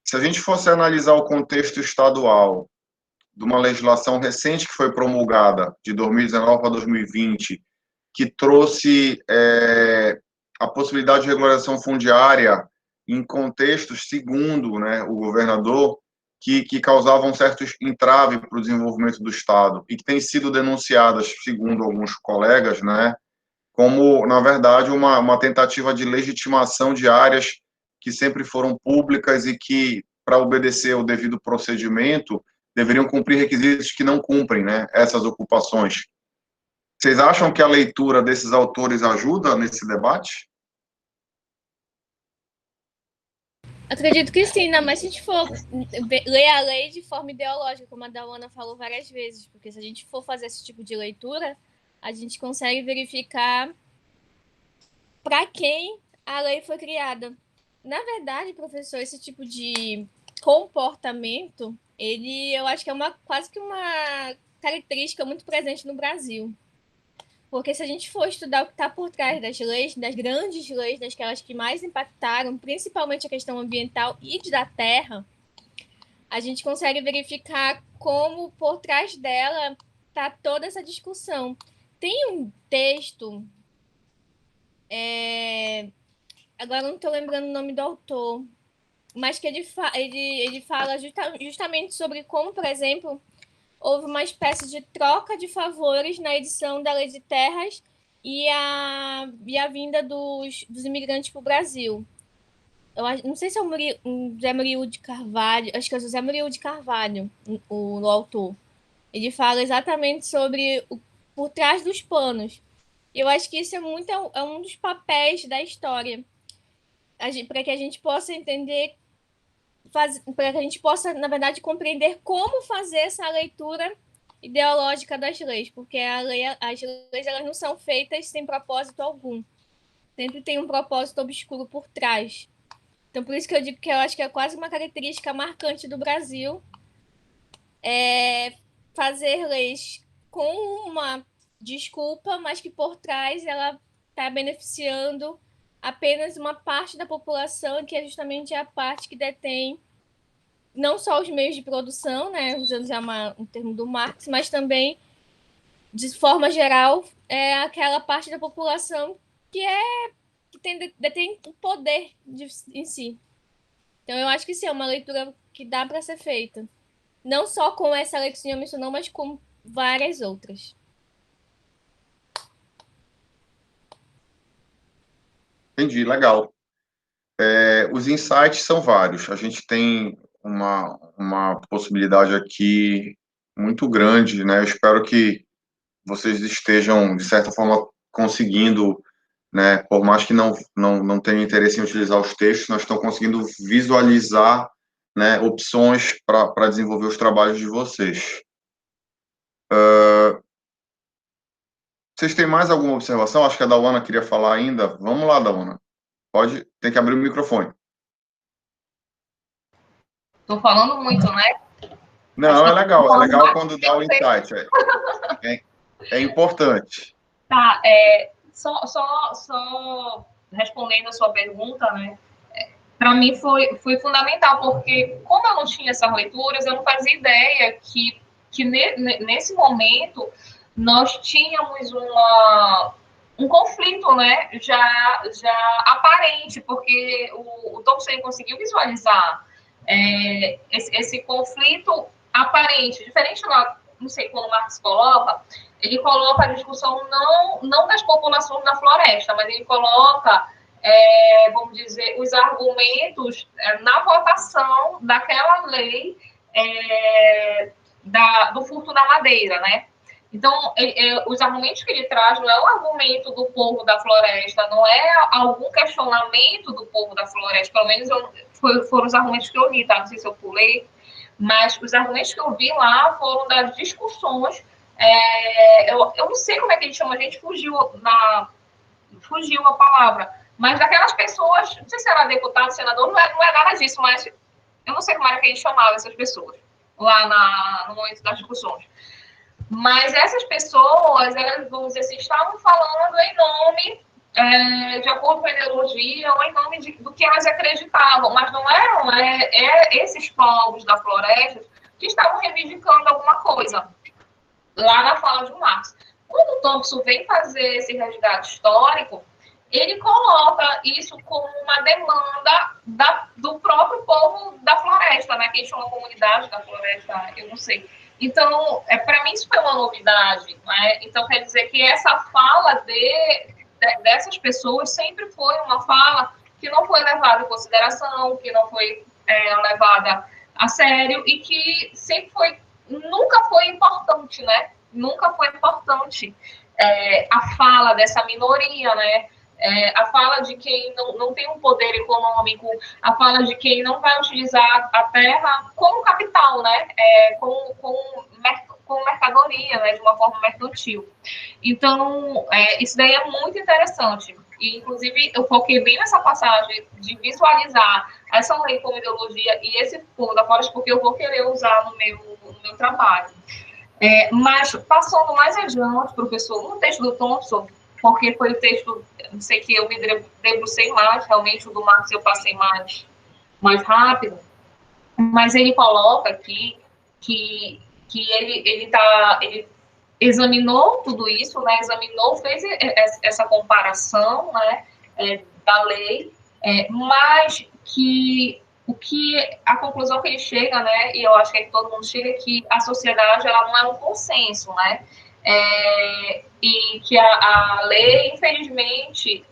se a gente fosse analisar o contexto estadual de uma legislação recente que foi promulgada, de 2019 a 2020, que trouxe a possibilidade de regularização fundiária em contextos, segundo, né, o governador, que causavam certo entrave para o desenvolvimento do Estado e que têm sido denunciadas, segundo alguns colegas, né, como, na verdade, uma tentativa de legitimação de áreas que sempre foram públicas e que para obedecer o devido procedimento, deveriam cumprir requisitos que não cumprem, né, essas ocupações. Vocês acham que a leitura desses autores ajuda nesse debate? Acredito que sim, não, mas se a gente for ler a lei de forma ideológica, como a Dawana falou várias vezes, porque se a gente for fazer esse tipo de leitura, a gente consegue verificar para quem a lei foi criada. Na verdade, professor, esse tipo de comportamento, eu acho que é quase que uma característica muito presente no Brasil. Porque se a gente for estudar o que está por trás das leis, das grandes leis, daquelas que mais impactaram, principalmente a questão ambiental e da terra, a gente consegue verificar como por trás dela está toda essa discussão. Tem um texto, agora não estou lembrando o nome do autor, mas que ele fala justamente sobre como, por exemplo, houve uma espécie de troca de favores na edição da Lei de Terras e a vinda dos imigrantes para o Brasil. Eu não sei se é o José Murilo de Carvalho, acho que é o José Murilo de Carvalho, o autor. Ele fala exatamente sobre por trás dos panos. Eu acho que isso é um dos papéis da história, para que a gente possa entender, para que a gente possa, na verdade, compreender como fazer essa leitura ideológica das leis, porque as leis elas não são feitas sem propósito algum. Sempre tem um propósito obscuro por trás. Então, por isso que eu digo que eu acho que é quase uma característica marcante do Brasil fazer leis com uma desculpa, mas que por trás ela está beneficiando apenas uma parte da população, que é justamente a parte que detém não só os meios de produção, né, usando já um termo do Marx, mas também, de forma geral, aquela parte da população que detém o poder em si. Então, eu acho que sim, é uma leitura que dá para ser feita. Não só com essa lei que o senhor mencionou, mas com várias outras. Entendi, legal. Os insights são vários. A gente tem uma possibilidade aqui muito grande, né? Eu espero que vocês estejam, de certa forma, conseguindo, né? Por mais que não tenham interesse em utilizar os textos, nós estamos conseguindo visualizar, né, opções para desenvolver os trabalhos de vocês. Vocês têm mais alguma observação? Acho que a Dawana queria falar ainda. Vamos lá, Dawana. Tem que abrir o microfone. Estou falando muito, né? Não, é legal quando dá o insight. É importante. Tá, só respondendo a sua pergunta, né? Para mim foi fundamental, porque como eu não tinha essas leituras, eu não fazia ideia que nesse momento nós tínhamos um conflito, né, já aparente, porque o Tolkien conseguiu visualizar esse conflito aparente, diferente não sei, quando o Marx coloca, ele coloca a discussão não das populações da floresta, mas ele coloca, vamos dizer, os argumentos na votação daquela lei do furto da madeira, né? Então, os argumentos que ele traz não é um argumento do povo da floresta, não é algum questionamento do povo da floresta, pelo menos foram os argumentos que eu li, tá? Não sei se eu pulei, mas os argumentos que eu vi lá foram das discussões. Eu não sei como é que a gente chama, a gente fugiu a palavra, mas daquelas pessoas, não sei se era deputado, senador, não é nada disso, mas eu não sei como era que a gente chamava essas pessoas lá no momento das discussões. Mas essas pessoas, elas, vamos dizer assim, estavam falando em nome, de acordo com a ideologia, ou em nome do que elas acreditavam, mas não eram esses povos da floresta que estavam reivindicando alguma coisa, lá na fala de Marx. Quando o Thompson vem fazer esse resgate histórico, ele coloca isso como uma demanda do próprio povo da floresta, né? Que eles chamam comunidade da floresta, eu não sei. Então, para mim, isso foi uma novidade, né? Então, quer dizer que essa fala dessas pessoas sempre foi uma fala que não foi levada em consideração, que não foi levada a sério e que nunca foi importante, né? Nunca foi importante a fala dessa minoria, né? A fala de quem não tem um poder econômico, a fala de quem não vai utilizar a terra como capital, né? Como mercadoria, né? De uma forma mercantil. Então, isso daí é muito interessante. E, inclusive, eu foquei bem nessa passagem de visualizar essa lei como ideologia e esse povo da floresta, porque eu vou querer usar no meu trabalho. Mas, passando mais adiante, professor, no texto do Thompson, porque foi o texto, não sei, que eu me debrucei mais, realmente o do Marx eu passei mais rápido, mas ele coloca aqui que ele examinou tudo isso, né, fez essa comparação, né, da lei, mas que a conclusão que ele chega, né, e eu acho que todo mundo chega, é que a sociedade ela não é um consenso, né, e que a lei, infelizmente,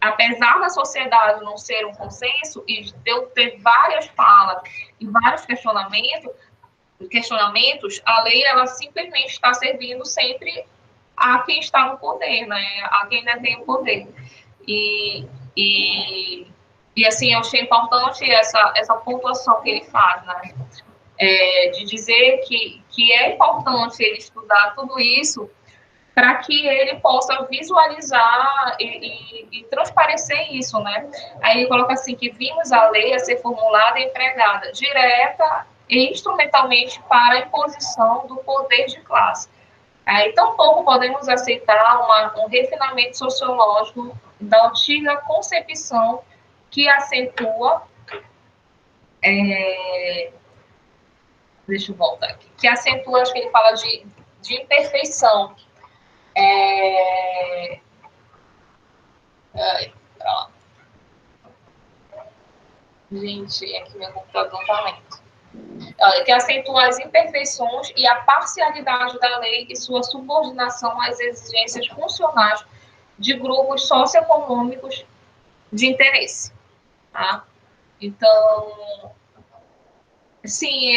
apesar da sociedade não ser um consenso e de eu ter várias falas e vários questionamentos, a lei ela simplesmente está servindo sempre a quem está no poder, né, a quem detém o poder. E assim, eu achei importante essa pontuação que ele faz, né? De dizer que é importante ele estudar tudo isso para que ele possa visualizar e transparecer isso, né? Aí ele coloca assim, que vimos a lei a ser formulada e empregada direta e instrumentalmente para a imposição do poder de classe. Aí, tampouco podemos aceitar um refinamento sociológico da antiga concepção que acentua, deixa eu voltar aqui, que acentua, acho que ele fala de imperfeição. Gente, aqui meu computador não está lento. Que acentua as imperfeições e a parcialidade da lei e sua subordinação às exigências funcionais de grupos socioeconômicos de interesse. Tá? Então, sim,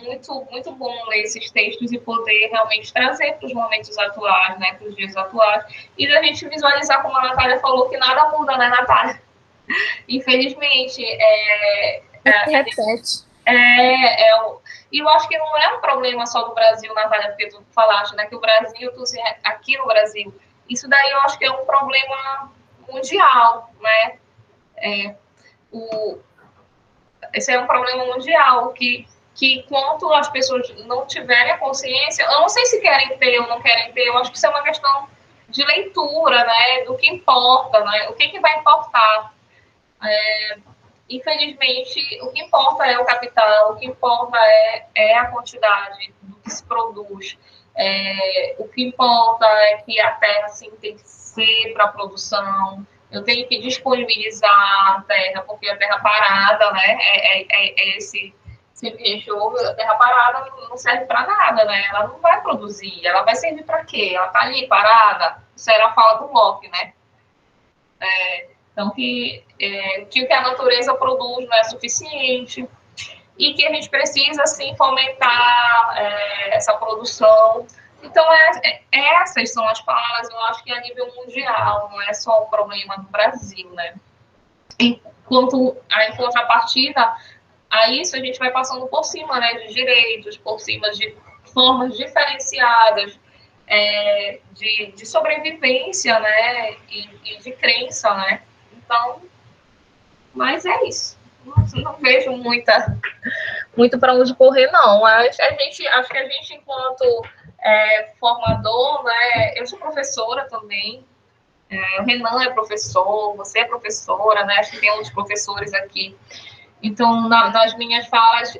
muito, muito bom ler esses textos e poder realmente trazer para os momentos atuais, né, para os dias atuais, e da gente visualizar, como a Natália falou, que nada muda, né, Natália? Infelizmente, repete. E eu acho que não é um problema só do Brasil, Natália, porque tu falaste, né, que o Brasil, aqui no Brasil, isso daí eu acho que é um problema mundial, né? Esse é um problema mundial, que enquanto as pessoas não tiverem a consciência, eu não sei se querem ter ou não querem ter, eu acho que isso é uma questão de leitura, né, do que importa, né, o que vai importar. Infelizmente, o que importa é o capital, o que importa é a quantidade do que se produz, o que importa é que a terra assim, tem que ser para a produção, eu tenho que disponibilizar a terra, porque a terra parada, né, esse jogo, a terra parada não serve para nada, né, ela não vai produzir, ela vai servir para quê? Ela está ali parada, isso era a fala do Locke, né? Então, que o que a natureza produz não é suficiente e que a gente precisa, sim, fomentar essa produção. Então, essas são as palavras, eu acho que a nível mundial, não é só um problema do Brasil, né? Enquanto em contrapartida a isso, a gente vai passando por cima, né, de direitos, por cima de formas diferenciadas de sobrevivência, né, e de crença, né? Então, mas é isso. Não vejo muito para onde correr, não. Acho que a gente, enquanto formador, né? Eu sou professora também. O Renan é professor, você é professora, né? Acho que tem outros professores aqui. Então, nas minhas falas,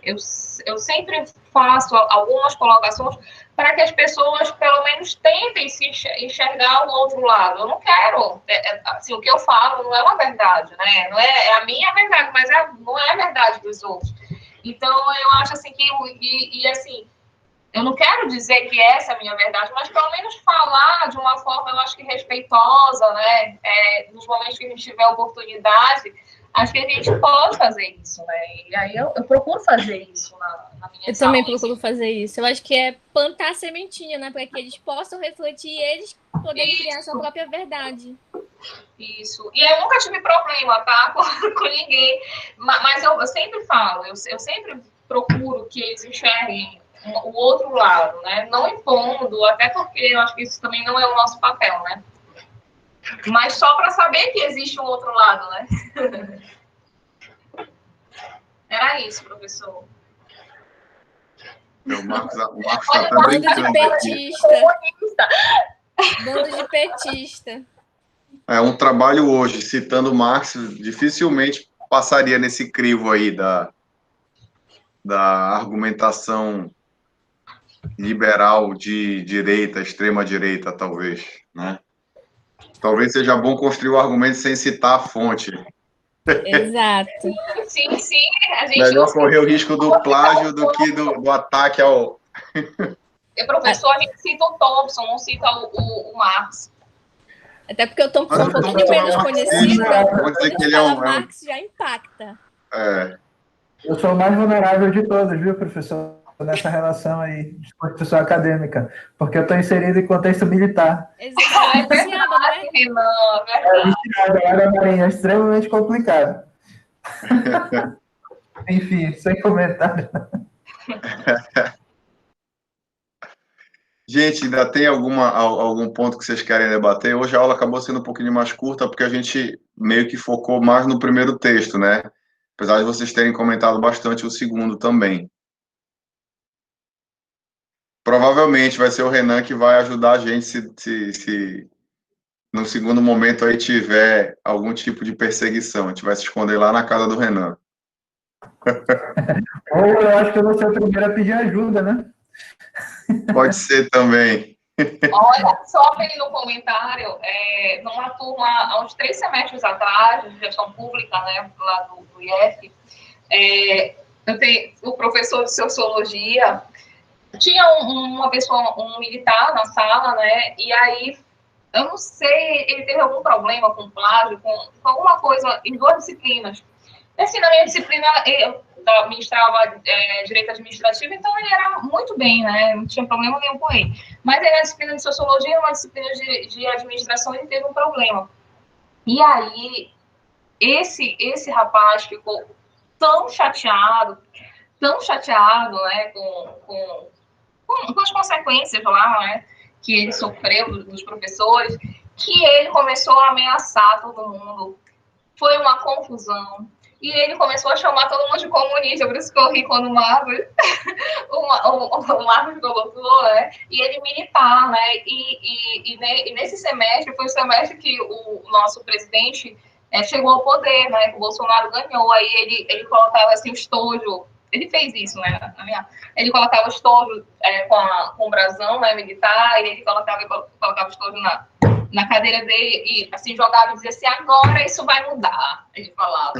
eu sempre faço algumas colocações para que as pessoas, pelo menos, tentem se enxergar o outro lado. Eu não quero, assim, o que eu falo não é uma verdade, né? Não é a minha verdade, mas não é a verdade dos outros. Então, eu acho assim que, assim, eu não quero dizer que essa é a minha verdade, mas pelo menos falar de uma forma, eu acho que respeitosa, né? Nos momentos que a gente tiver oportunidade, acho que a gente pode fazer isso, né? E aí eu procuro fazer isso na minha Eu sala. também procuro fazer isso. Eu acho que é plantar sementinha, né? Para que eles possam refletir e eles poderem criar sua própria verdade. Isso. E eu nunca tive problema, tá? Com ninguém. Mas eu sempre falo, eu sempre procuro que eles enxerguem o outro lado, né? Não impondo, até porque eu acho que isso também não é o nosso papel, né? Mas só para saber que existe um outro lado, né? Era isso, professor. O Marcos está até Bando de brincando aqui. petista. Bando de petista. É um trabalho hoje, citando Marx, dificilmente passaria nesse crivo aí da argumentação liberal de direita, extrema direita, talvez, né? Talvez seja bom construir o argumento sem citar a fonte. Exato. Sim, sim. A gente Melhor correr o risco do plágio do que do ataque ao... Professor, a gente cita o Thompson, não cita o Marx. Até porque o Thompson é um pouquinho menos conhecido. Quando a gente fala Marx, já impacta. É. Eu sou o mais vulnerável de todos, viu, professor? Nessa relação aí de construção acadêmica, porque eu estou inserido em contexto militar. Exatamente. Lá da Marinha, é extremamente complicado. Enfim, sem comentário. Gente, ainda tem algum ponto que vocês querem debater? Hoje a aula acabou sendo um pouquinho mais curta, porque a gente meio que focou mais no primeiro texto, né? Apesar de vocês terem comentado bastante o segundo também. Provavelmente vai ser o Renan que vai ajudar a gente se no segundo momento aí tiver algum tipo de perseguição. A gente vai se esconder lá na casa do Renan. Ou eu acho que eu vou ser o primeiro a pedir ajuda, né? Pode ser também. Olha, só pelo comentário, numa turma, há uns 3 semestres atrás, de gestão pública, né, lá do IF, eu tenho o professor de sociologia, tinha uma pessoa, um militar na sala, né, e aí, eu não sei, ele teve algum problema com plágio, com alguma coisa em 2 disciplinas. Assim, na minha disciplina, eu administrava direito administrativo, então ele era muito bem, né? Não tinha problema nenhum com ele. Mas aí na disciplina de sociologia, numa disciplina de administração, ele teve um problema. E aí, esse rapaz ficou tão chateado, né, com as consequências lá, né, que ele sofreu dos professores, que ele começou a ameaçar todo mundo. Foi uma confusão. E ele começou a chamar todo mundo de comunista, por isso que eu ri quando o Marcos colocou, né? E ele militar, né? E nesse semestre, foi o semestre que o nosso presidente chegou ao poder, né? O Bolsonaro ganhou, aí ele colocava assim, o estojo. Ele fez isso, né? Ele colocava o estojo com o brasão, né, militar, e ele colocava o estojo na cadeira dele e assim jogava e dizia assim, agora isso vai mudar. Ele falava.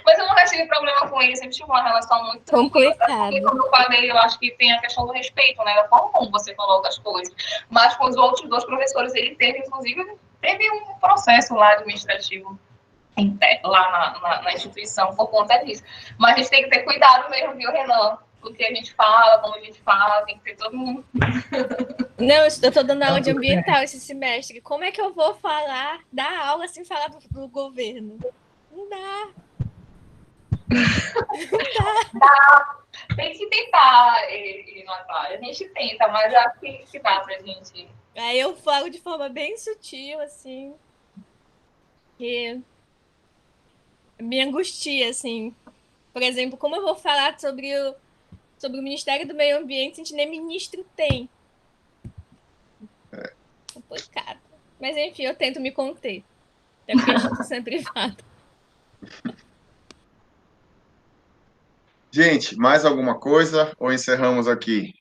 Mas eu nunca tive problema com ele, sempre tive uma relação muito complicada. Como eu falei, eu acho que tem a questão do respeito, né? Da forma como você coloca as coisas. Mas com os outros 2 professores, ele teve, inclusive, um processo lá administrativo lá na instituição por conta disso. Mas a gente tem que ter cuidado mesmo, viu, Renan? O que a gente fala, como a gente fala, tem que ter todo mundo. Não, eu estou dando aula de ambiental esse semestre. Como é que eu vou dar aula sem falar do governo? Não dá. Não dá. Tem que tentar, Natália. A gente tenta, mas acho que dá pra gente. Aí eu falo de forma bem sutil, assim. Que me angustia, assim. Por exemplo, como eu vou falar sobre o Ministério do Meio Ambiente se a gente nem ministro tem? Complicado. Mas enfim, eu tento me conter. Até porque a instituição é privada. Gente, mais alguma coisa ou encerramos aqui?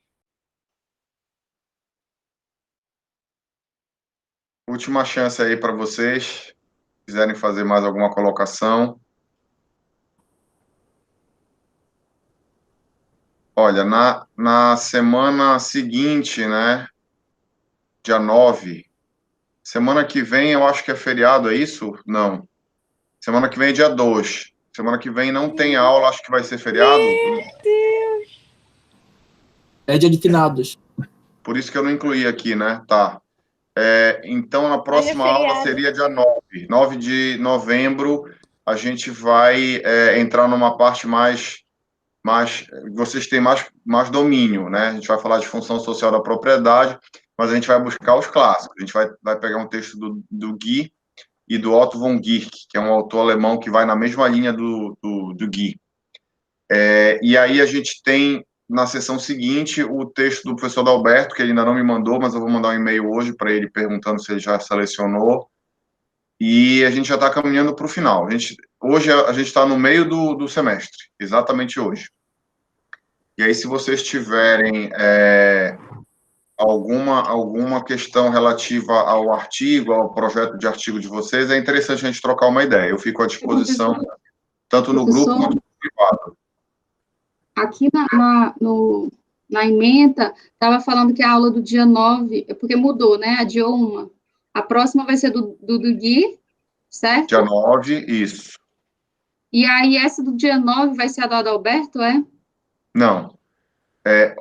Última chance aí para vocês, se quiserem fazer mais alguma colocação. Olha, na semana seguinte, né, dia 9, semana que vem eu acho que é feriado, é isso? Não. Semana que vem é dia 2. Semana que vem não tem aula, acho que vai ser feriado. É dia de finados. Por isso que eu não incluí aqui, né? Tá. Então, a próxima aula seria dia 9. 9 de novembro, a gente vai entrar numa parte mais vocês têm mais domínio, né? A gente vai falar de função social da propriedade, mas a gente vai buscar os clássicos. A gente vai pegar um texto do Guy e do Otto von Guercke, que é um autor alemão que vai na mesma linha do Guy. E aí a gente tem, na sessão seguinte, o texto do professor Adalberto, que ele ainda não me mandou, mas eu vou mandar um e-mail hoje para ele perguntando se ele já selecionou. E a gente já está caminhando para o final. Hoje a gente está no meio do semestre, exatamente hoje. E aí, se vocês tiverem alguma questão relativa ao artigo, ao projeto de artigo de vocês, é interessante a gente trocar uma ideia. Eu fico à disposição, tanto no grupo quanto no privado. Aqui na ementa, estava falando que a aula do dia 9, porque mudou, né? Adiou uma. A próxima vai ser do Gui, certo? Dia 9, isso. E aí, essa do dia 9 vai ser a do Adalberto, é? Não.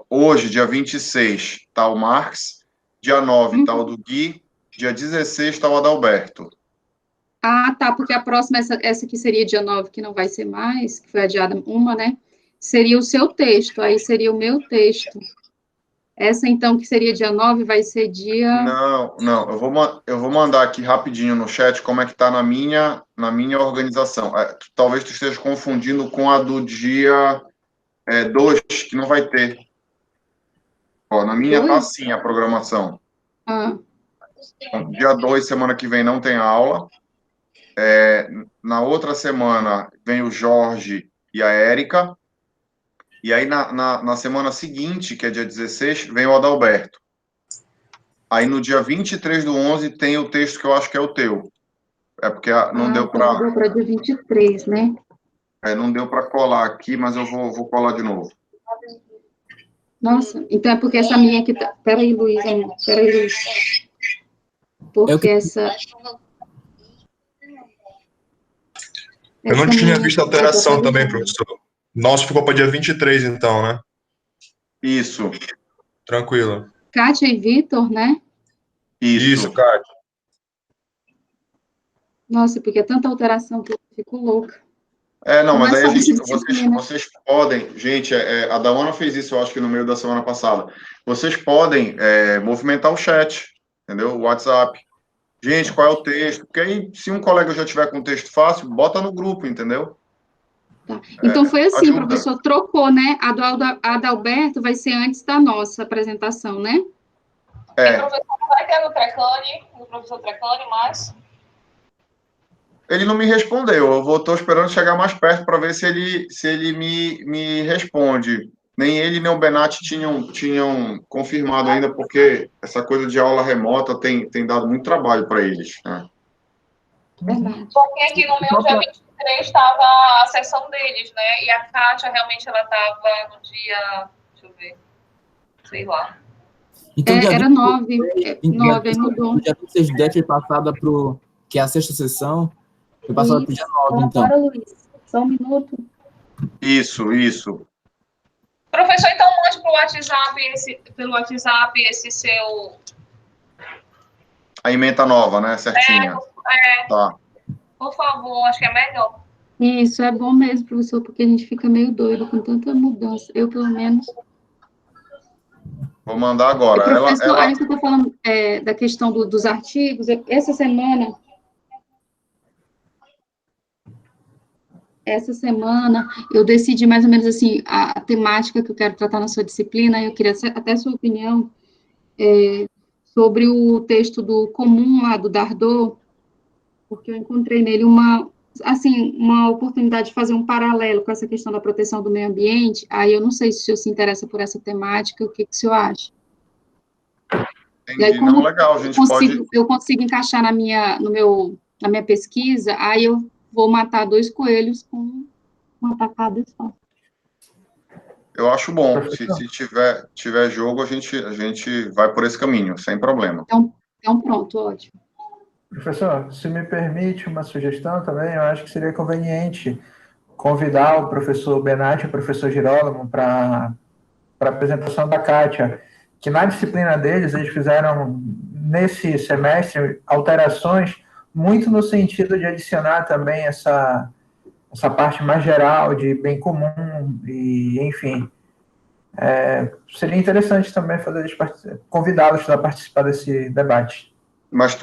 Hoje, dia 26, está o Marx. Dia 9 está o do Gui. Dia 16 está o Adalberto. Ah, tá, porque a próxima, essa aqui seria dia 9, que não vai ser mais, que foi adiada uma, né? Seria o seu texto, aí seria o meu texto. Essa, então, que seria dia 9, vai ser dia... Não, eu vou mandar aqui rapidinho no chat como é que está na minha organização. Talvez tu esteja confundindo com a do dia 2, que não vai ter. Ó, na minha tá assim a programação. Dia 2, semana que vem, não tem aula. Na outra semana, vem o Jorge e a Érica. E aí, na semana seguinte, que é dia 16, vem o Adalberto. Aí, no dia 23/11, tem o texto que eu acho que é o teu. Porque não deu para... Não deu para dia 23, né? Não deu para colar aqui, mas eu vou colar de novo. Nossa, então é porque essa minha aqui... Peraí, Luiz, amor. Peraí, Luiz. Porque essa... Eu não tinha visto a alteração também, professor. Nosso ficou para dia 23, então, né? Isso. Tranquilo. Kátia e Vitor, né? Isso, Kátia. Nossa, porque é tanta alteração que eu fico louca. Não, mas aí vocês podem... Gente, a Dawana fez isso, eu acho que no meio da semana passada. Vocês podem movimentar o chat, entendeu? O WhatsApp. Gente, qual é o texto? Porque aí, se um colega já tiver com o texto fácil, bota no grupo, entendeu? Tá. Então, foi assim, ajuda. O professor trocou, né? A do Adalberto vai ser antes da nossa apresentação, né? O professor vai ter no professor Trecani, mas... Ele não me respondeu. Eu estou esperando chegar mais perto para ver se ele me responde. Nem ele, nem o Benatti tinham confirmado ainda, porque essa coisa de aula remota tem dado muito trabalho para eles, né? Verdade. Porque aqui no meu dia 23 estava a sessão deles, né? E a Kátia, realmente, ela estava no dia... Deixa eu ver. Sei lá. Então, era 9. 9, aí mudou. O dia 26 deve foi passada para que é a sexta sessão, foi passada para o dia 9, então. Agora, Luiz, só um minuto. Isso. Professor, então mande pelo WhatsApp esse seu... A ementa nova, né? Certinha. Tá. Por favor, acho que é melhor. Isso, é bom mesmo, professor, porque a gente fica meio doido com tanta mudança. Eu, pelo menos... Vou mandar agora. Professor, aí você está falando da questão dos artigos. Essa semana, eu decidi mais ou menos assim, a temática que eu quero tratar na sua disciplina. Eu queria até a sua opinião sobre o texto do Comum lá do Dardot, porque eu encontrei nele uma oportunidade de fazer um paralelo com essa questão da proteção do meio ambiente. Aí eu não sei se o senhor se interessa por essa temática, o que o senhor acha? Entendi. E aí, como legal, a gente eu consigo encaixar na minha pesquisa, aí eu vou matar 2 coelhos com uma tacada só. Eu acho bom. Se tiver jogo, a gente vai por esse caminho, sem problema. Então pronto, ótimo. Professor, se me permite uma sugestão também, eu acho que seria conveniente convidar o professor Benatti e o professor Girolamo para a apresentação da Kátia, que na disciplina deles, eles fizeram, nesse semestre, alterações muito no sentido de adicionar também essa parte mais geral de bem comum e, enfim, seria interessante também convidá-los a participar desse debate. Mas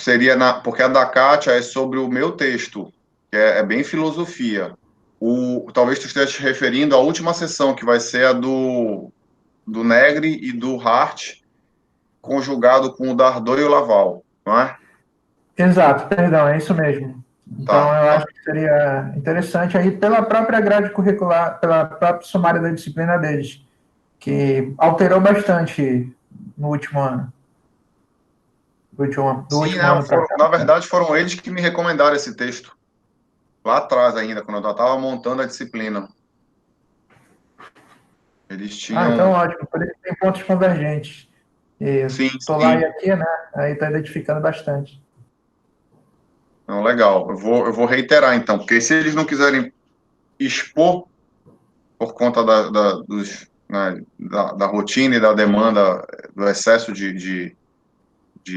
seria porque a da Kátia é sobre o meu texto, que é bem filosofia. Talvez tu esteja te referindo à última sessão, que vai ser a do Negri e do Hart, conjugado com o Dardot e o Laval, não é? Exato, perdão, é isso mesmo. Então, eu acho que seria interessante aí pela própria grade curricular, pela própria sumária da disciplina deles, que alterou bastante no último ano. Sim, na verdade, foram eles que me recomendaram esse texto. Lá atrás ainda, quando eu estava montando a disciplina. Eles tinham... então ótimo, por isso tem pontos convergentes. Estou lá e aqui, né? Aí está identificando bastante. Não, legal. Eu vou reiterar, então, porque se eles não quiserem expor por conta da rotina e da demanda, do excesso de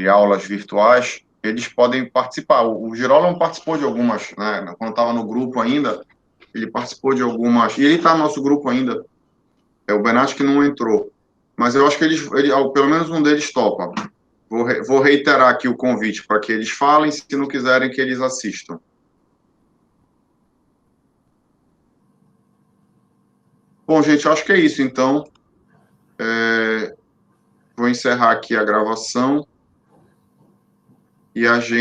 aulas virtuais, eles podem participar. O Girolamo participou de algumas, né? Quando estava no grupo ainda, ele participou de algumas, e ele está no nosso grupo ainda. O Benatti que não entrou. Mas eu acho que pelo menos um deles topa. Vou reiterar aqui o convite para que eles falem, se não quiserem que eles assistam. Bom, gente, acho que é isso, então. Vou encerrar aqui a gravação e a gente